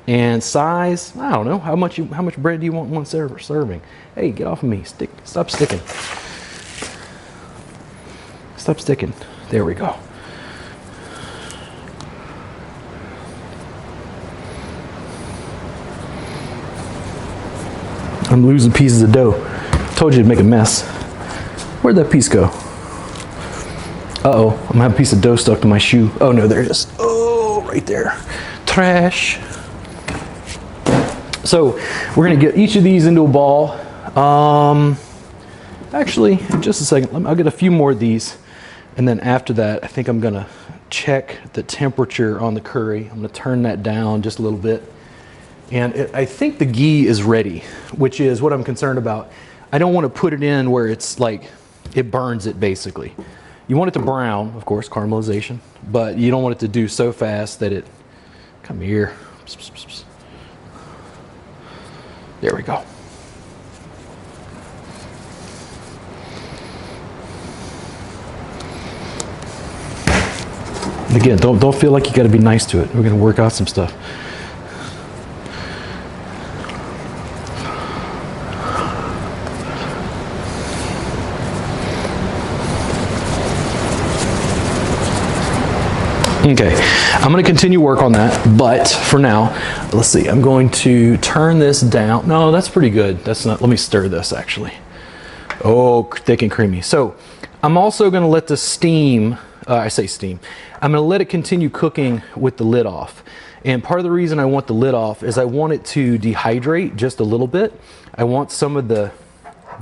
And size, I don't know. How much bread do you want in one serving? Hey, get off of me. Stop sticking. Stop sticking. There we go. I'm losing pieces of dough. Told you to make a mess. Where'd that piece go? Uh-oh, I'm gonna have a piece of dough stuck to my shoe. Oh no, there it is. Oh, right there. Trash. So we're gonna get each of these into a ball. Actually, in just a second, I'll get a few more of these. And then after that, I think I'm gonna check the temperature on the curry. I'm gonna turn that down just a little bit. And I think the ghee is ready, which is what I'm concerned about. I don't wanna put it in where it's like, it burns it basically. You want it to brown, of course, caramelization, but you don't want it to do so fast that it, come here. There we go. Again, don't feel like you got to be nice to it. We're going to work out some stuff. Okay, I'm going to continue work on that, but for now, let's see, I'm going to turn this down. No, that's pretty good. That's not, let me stir this actually. Oh, thick and creamy. So I'm also going to let the steam, I say steam, I'm going to let it continue cooking with the lid off. And part of the reason I want the lid off is I want it to dehydrate just a little bit. I want some of the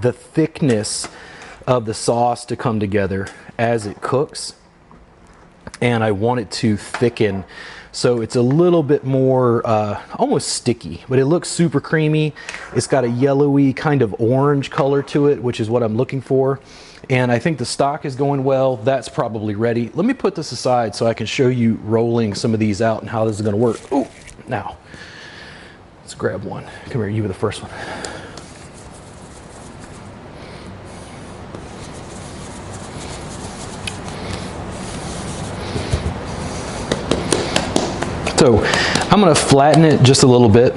thickness of the sauce to come together as it cooks. And I want it to thicken so it's a little bit more almost sticky, but it looks super creamy. It's got a yellowy kind of orange color to it, which is what I'm looking for. And I think the stock is going well. That's probably ready. Let me put this aside so I can show you rolling some of these out and how this is going to work. Oh, now let's grab one. Come here, you were the first one. So I'm going to flatten it just a little bit.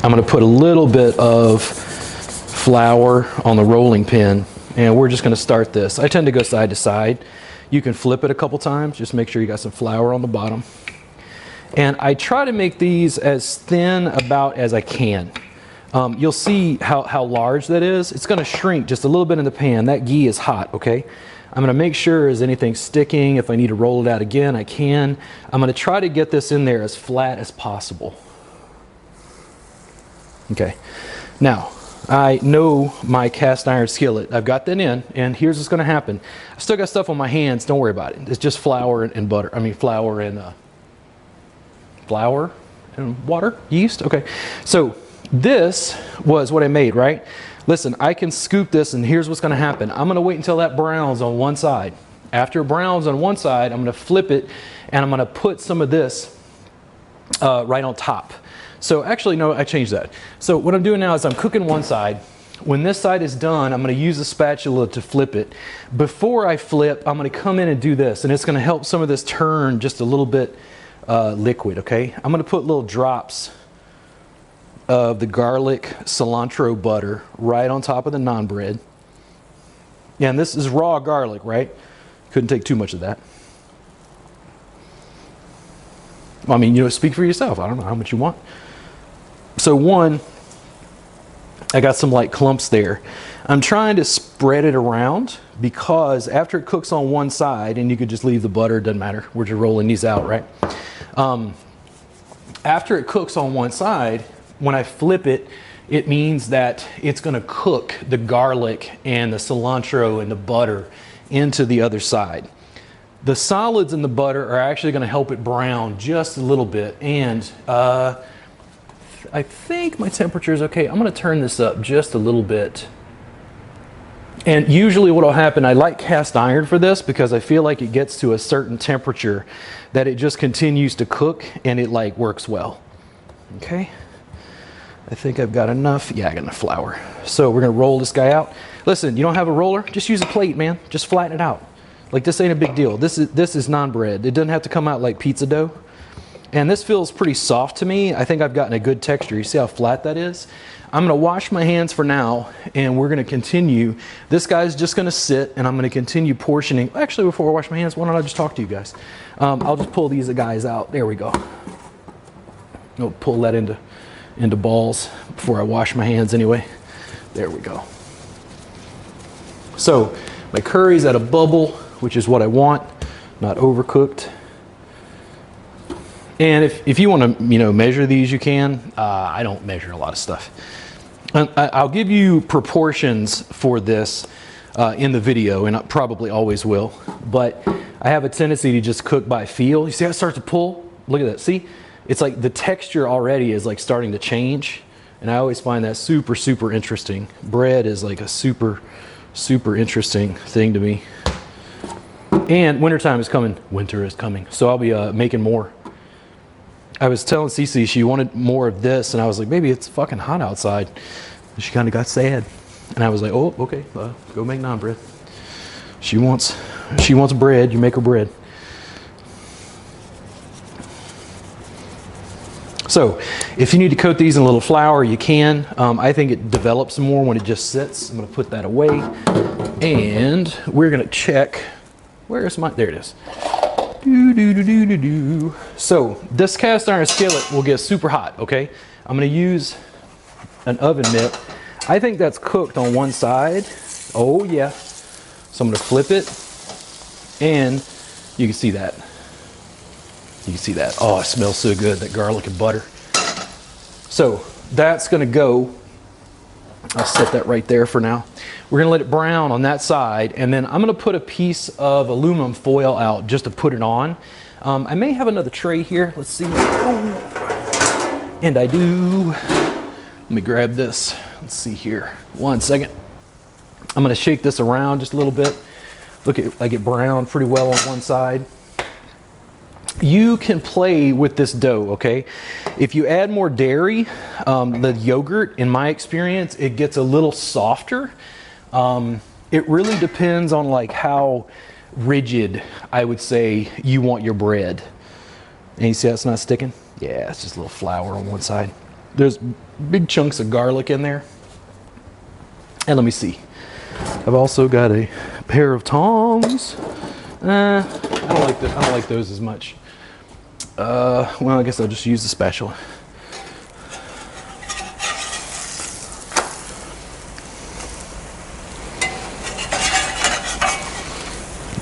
I'm going to put a little bit of flour on the rolling pin, and we're just going to start this. I tend to go side to side. You can flip it a couple times. Just make sure you got some flour on the bottom. And I try to make these as thin about as I can. You'll see how large that is. It's going to shrink just a little bit in the pan. That ghee is hot, okay? I'm going to make sure is anything sticking. If I need to roll it out again, I can. I'm going to try to get this in there as flat as possible. Okay. Now, I know my cast iron skillet. I've got that in, and here's what's going to happen. I still got stuff on my hands. Don't worry about it. It's just flour and butter. I mean, flour and water, yeast. Okay. So this was what I made, right? Listen, I can scoop this, and here's what's going to happen. I'm going to wait until that browns on one side. After it browns on one side, I'm going to flip it, and I'm going to put some of this right on top. So actually, no, I changed that. So what I'm doing now is I'm cooking one side. When this side is done, I'm going to use a spatula to flip it. Before I flip, I'm going to come in and do this, and it's going to help some of this turn just a little bit liquid, okay? I'm going to put little drops of the garlic cilantro butter right on top of the naan bread. Yeah, and this is raw garlic, right? Couldn't take too much of that. Well, I mean, you know, speak for yourself. I don't know how much you want. So one, I got some light clumps there. I'm trying to spread it around because after it cooks on one side, and you could just leave the butter, it doesn't matter. We're just rolling these out, right? After it cooks on one side, when I flip it, it means that it's going to cook the garlic and the cilantro and the butter into the other side. The solids in the butter are actually going to help it brown just a little bit, and I think my temperature is okay. I'm going to turn this up just a little bit. And usually what will happen, I like cast iron for this because I feel like it gets to a certain temperature that it just continues to cook and it like works well. Okay. I think I've got enough. Yeah, I got enough flour. So we're going to roll this guy out. Listen, you don't have a roller? Just use a plate, man. Just flatten it out. Like, this ain't a big deal. This is naan bread. It doesn't have to come out like pizza dough. And this feels pretty soft to me. I think I've gotten a good texture. You see how flat that is? I'm going to wash my hands for now, and we're going to continue. This guy's just going to sit, and I'm going to continue portioning. Actually, before I wash my hands, why don't I just talk to you guys? I'll just pull these guys out. There we go. I'll pull that into balls before I wash my hands anyway. There we go. So my curry's at a bubble, which is what I want, not overcooked. And if you want to, measure these, you can. I don't measure a lot of stuff. I'll give you proportions for this in the video, and I probably always will. But I have a tendency to just cook by feel. You see how it starts to pull? Look at that. See? It's like the texture already is like starting to change. And I always find that super, super interesting. Bread is like a super, super interesting thing to me. And wintertime is coming. Winter is coming. So I'll be making more. I was telling Cece she wanted more of this, and I was like, baby, it's fucking hot outside. And she kind of got sad. And I was like, oh, okay, go make naan bread. She wants bread, you make her bread. So if you need to coat these in a little flour, you can. I think it develops more when it just sits. I'm gonna put that away. And we're gonna check, there it is. So this cast iron skillet will get super hot, okay? I'm gonna use an oven mitt. I think that's cooked on one side. Oh yeah. So I'm gonna flip it, and you can see that. You can see that. Oh, it smells so good, that garlic and butter. So that's gonna go. I'll set that right there for now. We're gonna let it brown on that side, and then I'm gonna put a piece of aluminum foil out just to put it on. I may have another tray here. Let's see. Oh, and I do. Let me grab this. Let's see here. 1 second. I'm gonna shake this around just a little bit. Look at, I get brown pretty well on one side. You can play with this dough, okay? If you add more dairy, the yogurt, in my experience, it gets a little softer. It really depends on like how rigid, I would say, you want your bread. And you see how it's not sticking? Yeah, it's just a little flour on one side. There's big chunks of garlic in there. And let me see. I've also got a pair of tongs. I don't like those as much. Well, I guess I'll just use the spatula.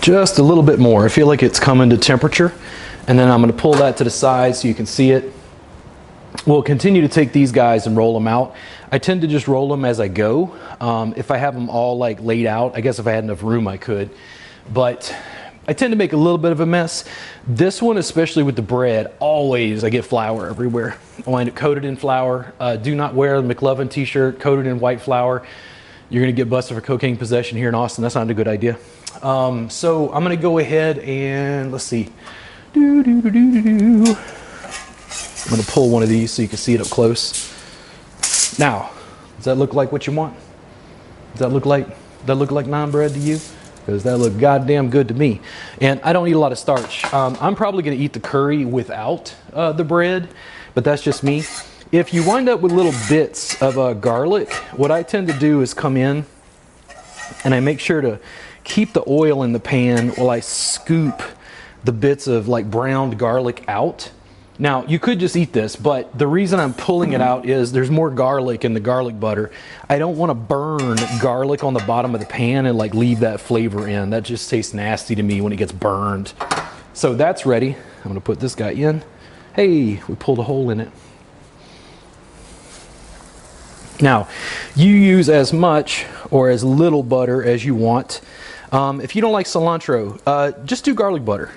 Just a little bit more. I feel like it's coming to temperature. And then I'm going to pull that to the side so you can see it. We'll continue to take these guys and roll them out. I tend to just roll them as I go. If I have them all like laid out, I guess if I had enough room I could. But I tend to make a little bit of a mess. This one, especially with the bread, always I get flour everywhere. I'll end up coated in flour. Do not wear the McLovin t-shirt coated in white flour. You're gonna get busted for cocaine possession here in Austin. That's not a good idea. So I'm gonna go ahead and let's see. I'm gonna pull one of these so you can see it up close. Now, does that look like what you want? Does that look like naan bread to you? Because that looked goddamn good to me. And I don't eat a lot of starch. I'm probably gonna eat the curry without the bread, but that's just me. If you wind up with little bits of garlic, what I tend to do is come in and I make sure to keep the oil in the pan while I scoop the bits of like browned garlic out. Now, you could just eat this, but the reason I'm pulling it out is there's more garlic in the garlic butter. I don't want to burn garlic on the bottom of the pan and like leave that flavor in. That just tastes nasty to me when it gets burned. So that's ready. I'm going to put this guy in. Hey, we pulled a hole in it. Now, you use as much or as little butter as you want. If you don't like cilantro, just do garlic butter.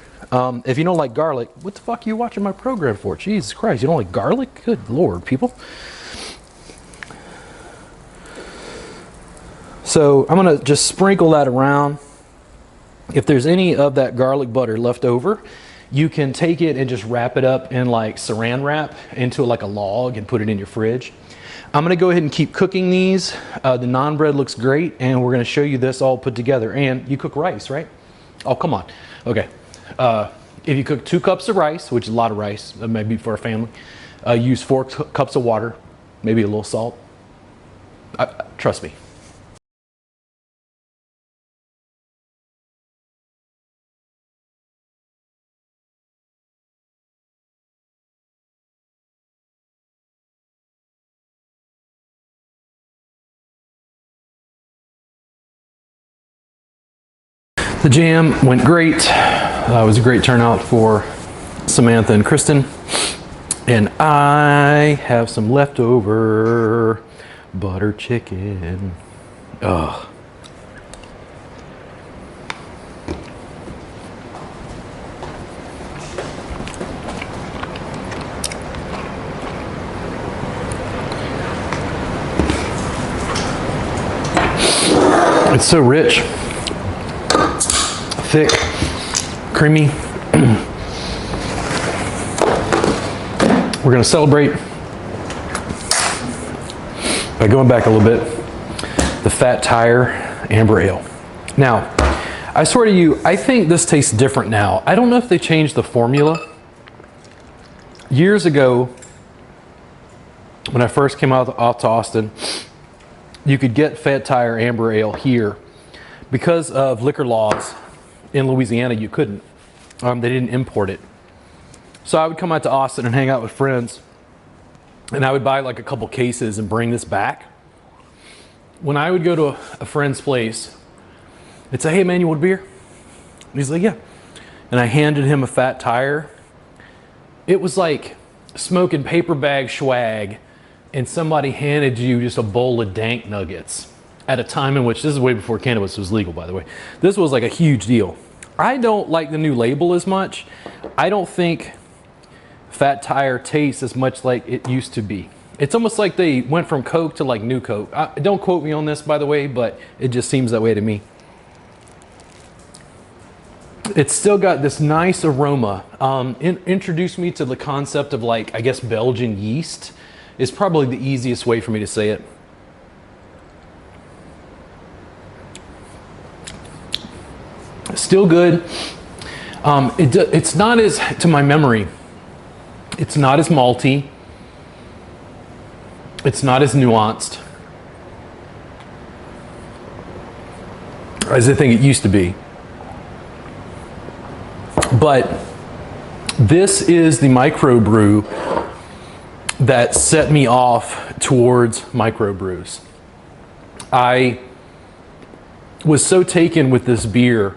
If you don't like garlic, what the fuck are you watching my program for? Jesus Christ, you don't like garlic? Good Lord, people. So I'm gonna just sprinkle that around. If there's any of that garlic butter left over, you can take it and just wrap it up in like saran wrap into like a log and put it in your fridge. I'm gonna go ahead and keep cooking these. The naan bread looks great, and we're gonna show you this all put together. And you cook rice, right? Oh, come on. Okay. If you cook 2 cups of rice, which is a lot of rice, maybe for a family, use 4 cups of water, maybe a little salt. Trust me. The jam went great. It was a great turnout for Samantha and Kristen. And I have some leftover butter chicken. Ugh. It's so rich, thick, creamy. We're going to celebrate by going back a little bit. The Fat Tire Amber Ale. Now, I swear to you, I think this tastes different now. I don't know if they changed the formula. Years ago, when I first came off to Austin, you could get Fat Tire Amber Ale here. Because of liquor laws in Louisiana, you couldn't. They didn't import it. So I would come out to Austin and hang out with friends, and I would buy like a couple cases and bring this back. When I would go to a friend's place, I'd say, "Hey man, you want a beer?" And he's like, "Yeah." And I handed him a Fat Tire. It was like smoking paper bag swag, and somebody handed you just a bowl of dank nuggets at a time in which, this is way before cannabis was legal, by the way. This was like a huge deal. I don't like the new label as much. I don't think Fat Tire tastes as much like it used to be. It's almost like they went from Coke to like New Coke. Don't quote me on this, by the way, but it just seems that way to me. It's still got this nice aroma. Introduced me to the concept of, like, I guess Belgian yeast is probably the easiest way for me to say it. Still good. It's not as, to my memory, it's not as malty. It's not as nuanced as I think it used to be. But this is the microbrew that set me off towards microbrews. I was so taken with this beer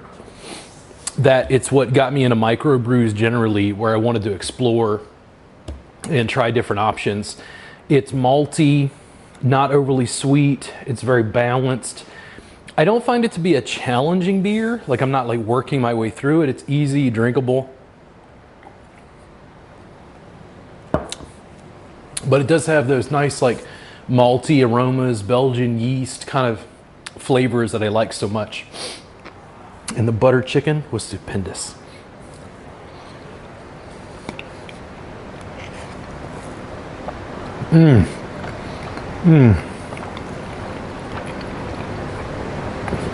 that it's what got me into microbrews generally, where I wanted to explore and try different options. It's malty, not overly sweet. It's very balanced. I don't find it to be a challenging beer. Like, I'm not like working my way through it. It's easy, drinkable. But it does have those nice like malty aromas, Belgian yeast kind of flavors that I like so much. And the butter chicken was stupendous.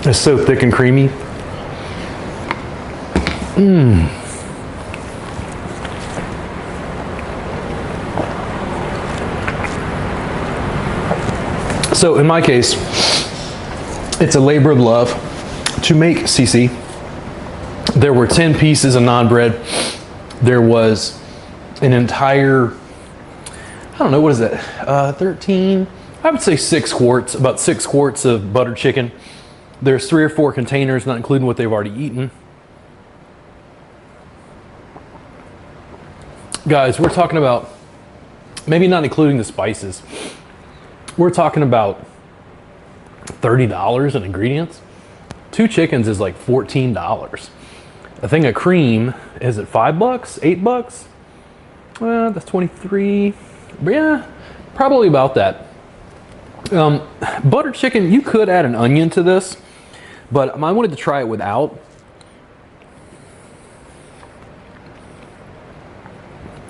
It's so thick and creamy. So in my case, it's a labor of love to make CC. There were 10 pieces of naan bread. There was an entire, I don't know, what is that? 13, I would say 6 quarts, about 6 quarts of butter chicken. There's 3 or 4 containers, not including what they've already eaten. Guys, we're talking about, maybe not including the spices, we're talking about $30 in ingredients. 2 chickens is like $14. A thing of cream is at $5, $8? Well, that's 23. But yeah, probably about that. Butter chicken, you could add an onion to this, but I wanted to try it without.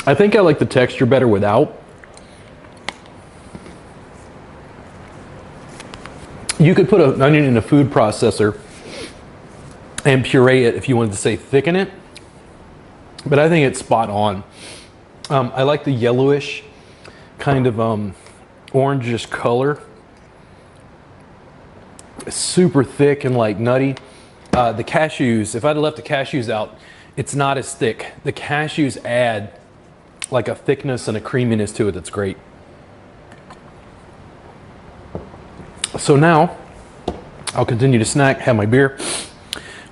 I think I like the texture better without. You could put an onion in a food processor and puree it if you wanted to say thicken it, but I think it's spot on. I like the yellowish kind of orangish color. It's super thick and like nutty. The cashews, if I'd left the cashews out, it's not as thick. The cashews add like a thickness and a creaminess to it that's great. So now I'll continue to snack, have my beer.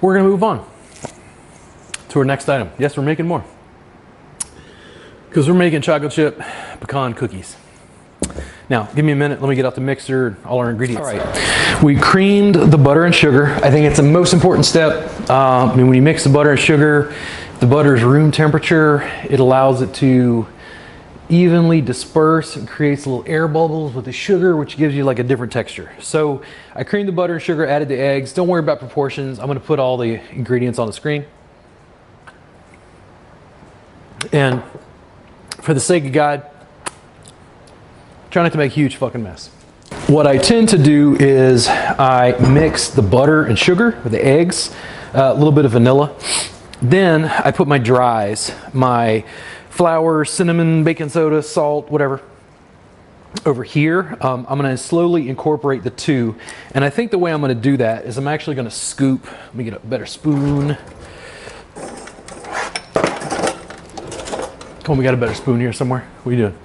we're gonna move on to our next item. Yes, we're making more. Because we're making chocolate chip pecan cookies. Now, give me a minute, let me get out the mixer and all our ingredients. All right, we creamed the butter and sugar. I think it's the most important step. I mean, when you mix the butter and sugar, the butter is room temperature. It allows it to evenly disperse and creates little air bubbles with the sugar, which gives you like a different texture. So I creamed the butter and sugar, added the eggs. Don't worry about proportions. I'm gonna put all the ingredients on the screen. And for the sake of God, try not to make a huge fucking mess. What I tend to do is I mix the butter and sugar with the eggs, a little bit of vanilla. Then I put my dries, my flour, cinnamon, baking soda, salt, whatever, over here. I'm gonna slowly incorporate the two. And I think the way I'm gonna do that is I'm actually gonna scoop. Let me get a better spoon. Come on, we got a better spoon here somewhere. What are you doing?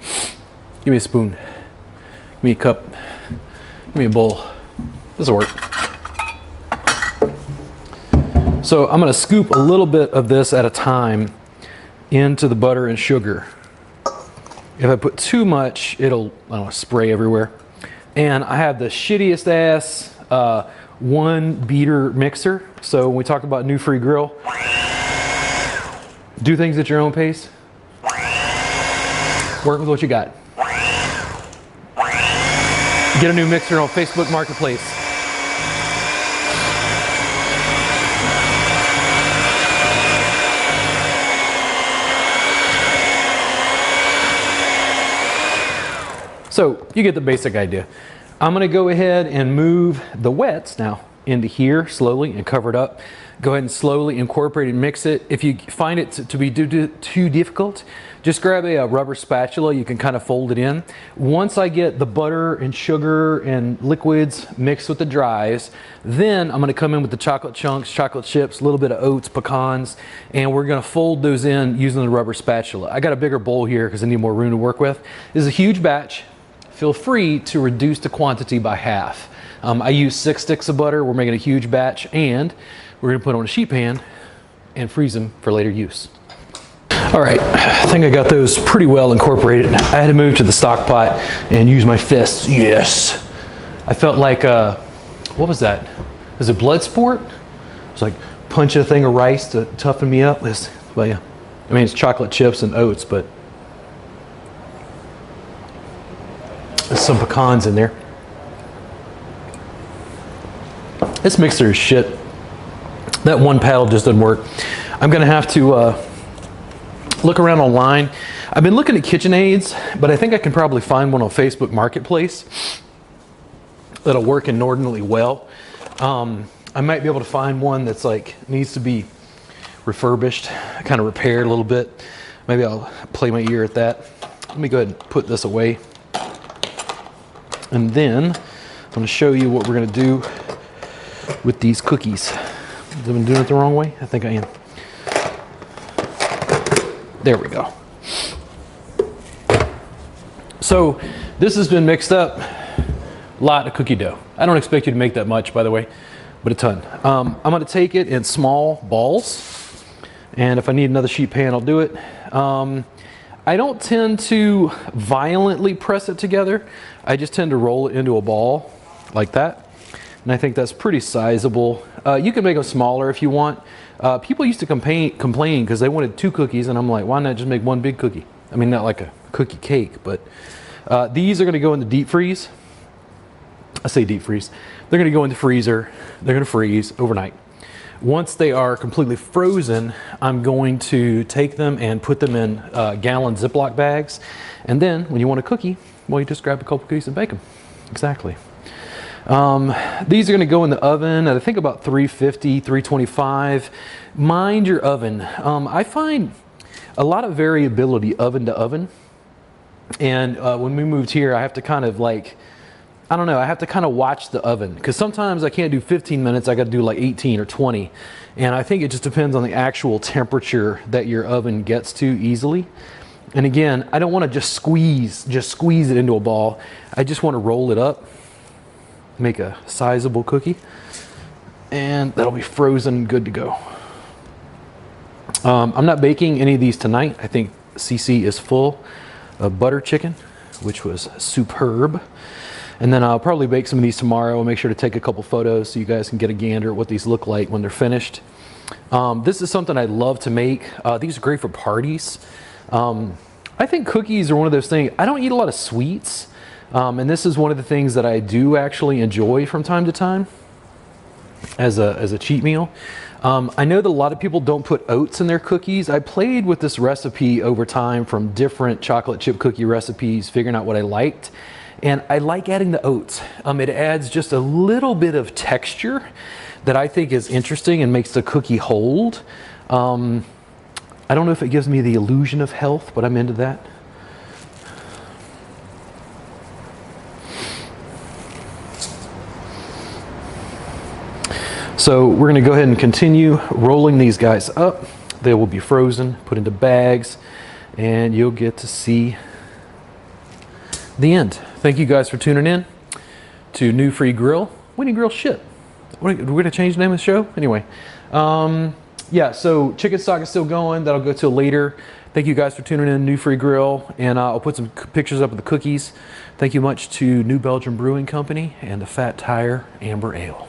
Give me a spoon. Give me a cup. Give me a bowl. This will work. So I'm gonna scoop a little bit of this at a time into the butter and sugar. If I put too much, it'll, I don't know, spray everywhere. And I have the shittiest ass one beater mixer. So when we talk about new free grill, do things at your own pace. Work with what you got. Get a new mixer on Facebook Marketplace. So you get the basic idea. I'm gonna go ahead and move the wets now into here slowly and cover it up. Go ahead and slowly incorporate and mix it. If you find it to be too difficult, just grab a rubber spatula. You can kind of fold it in. Once I get the butter and sugar and liquids mixed with the dries, then I'm gonna come in with the chocolate chunks, chocolate chips, a little bit of oats, pecans, and we're gonna fold those in using the rubber spatula. I got a bigger bowl here because I need more room to work with. This is a huge batch. Feel free to reduce the quantity by half. I use 6 sticks of butter. We're making a huge batch, and we're gonna put on a sheet pan and freeze them for later use. All right, I think I got those pretty well incorporated. I had to move to the stock pot and use my fists. Yes. I felt like, what was that? Was it blood sport? It was like punch a thing of rice to toughen me up. Well, yeah. I mean, it's chocolate chips and oats, but there's some pecans in there. This mixer is shit. That one paddle just doesn't work. I'm gonna have to look around online. I've been looking at KitchenAids, but I think I can probably find one on Facebook Marketplace that'll work inordinately well. I might be able to find one that's like needs to be refurbished, kind of repaired a little bit. Maybe I'll play my ear at that. Let me go ahead and put this away. And then I'm gonna show you what we're gonna do with these cookies. Have I been doing it the wrong way? I think I am. There we go. So this has been mixed up. A lot of cookie dough. I don't expect you to make that much, by the way, but a ton. I'm gonna take it in small balls, and if I need another sheet pan, I'll do it. I don't tend to violently press it together. I just tend to roll it into a ball like that. And I think that's pretty sizable. You can make them smaller if you want. People used to complain because they wanted 2 cookies, and I'm like, why not just make 1 big cookie? I mean, not like a cookie cake, but these are gonna go in the deep freeze. I say deep freeze. They're gonna go in the freezer. They're gonna freeze overnight. Once they are completely frozen, I'm going to take them and put them in gallon Ziploc bags. And then when you want a cookie, well, you just grab a couple cookies and bake them. Exactly. These are gonna go in the oven at I think about 350, 325. Mind your oven. I find a lot of variability oven to oven. And when we moved here, I have to kind of like, I don't know, I have to kind of watch the oven because sometimes I can't do 15 minutes, I got to do like 18 or 20. And I think it just depends on the actual temperature that your oven gets to easily. And again, I don't want to just squeeze it into a ball. I just want to roll it up, make a sizable cookie. And that'll be frozen, good to go. I'm not baking any of these tonight. I think CC is full of butter chicken, which was superb. And then I'll probably bake some of these tomorrow. I'll make sure to take a couple photos so you guys can get a gander at what these look like when they're finished. This is something I love to make. These are great for parties. I think cookies are one of those things. I don't eat a lot of sweets. And this is one of the things that I do actually enjoy from time to time as a cheat meal. I know that a lot of people don't put oats in their cookies. I played with this recipe over time from different chocolate chip cookie recipes, figuring out what I liked. And I like adding the oats. It adds just a little bit of texture that I think is interesting and makes the cookie hold. I don't know if it gives me the illusion of health, but I'm into that. So we're going to go ahead and continue rolling these guys up. They will be frozen, put into bags, and you'll get to see the end. Thank you guys for tuning in to New Free Grill. We need grill shit. We're going to change the name of the show? Anyway. Yeah, so chicken stock is still going. That'll go till later. Thank you guys for tuning in, New Free Grill. And I'll put some pictures up of the cookies. Thank you much to New Belgium Brewing Company and the Fat Tire Amber Ale.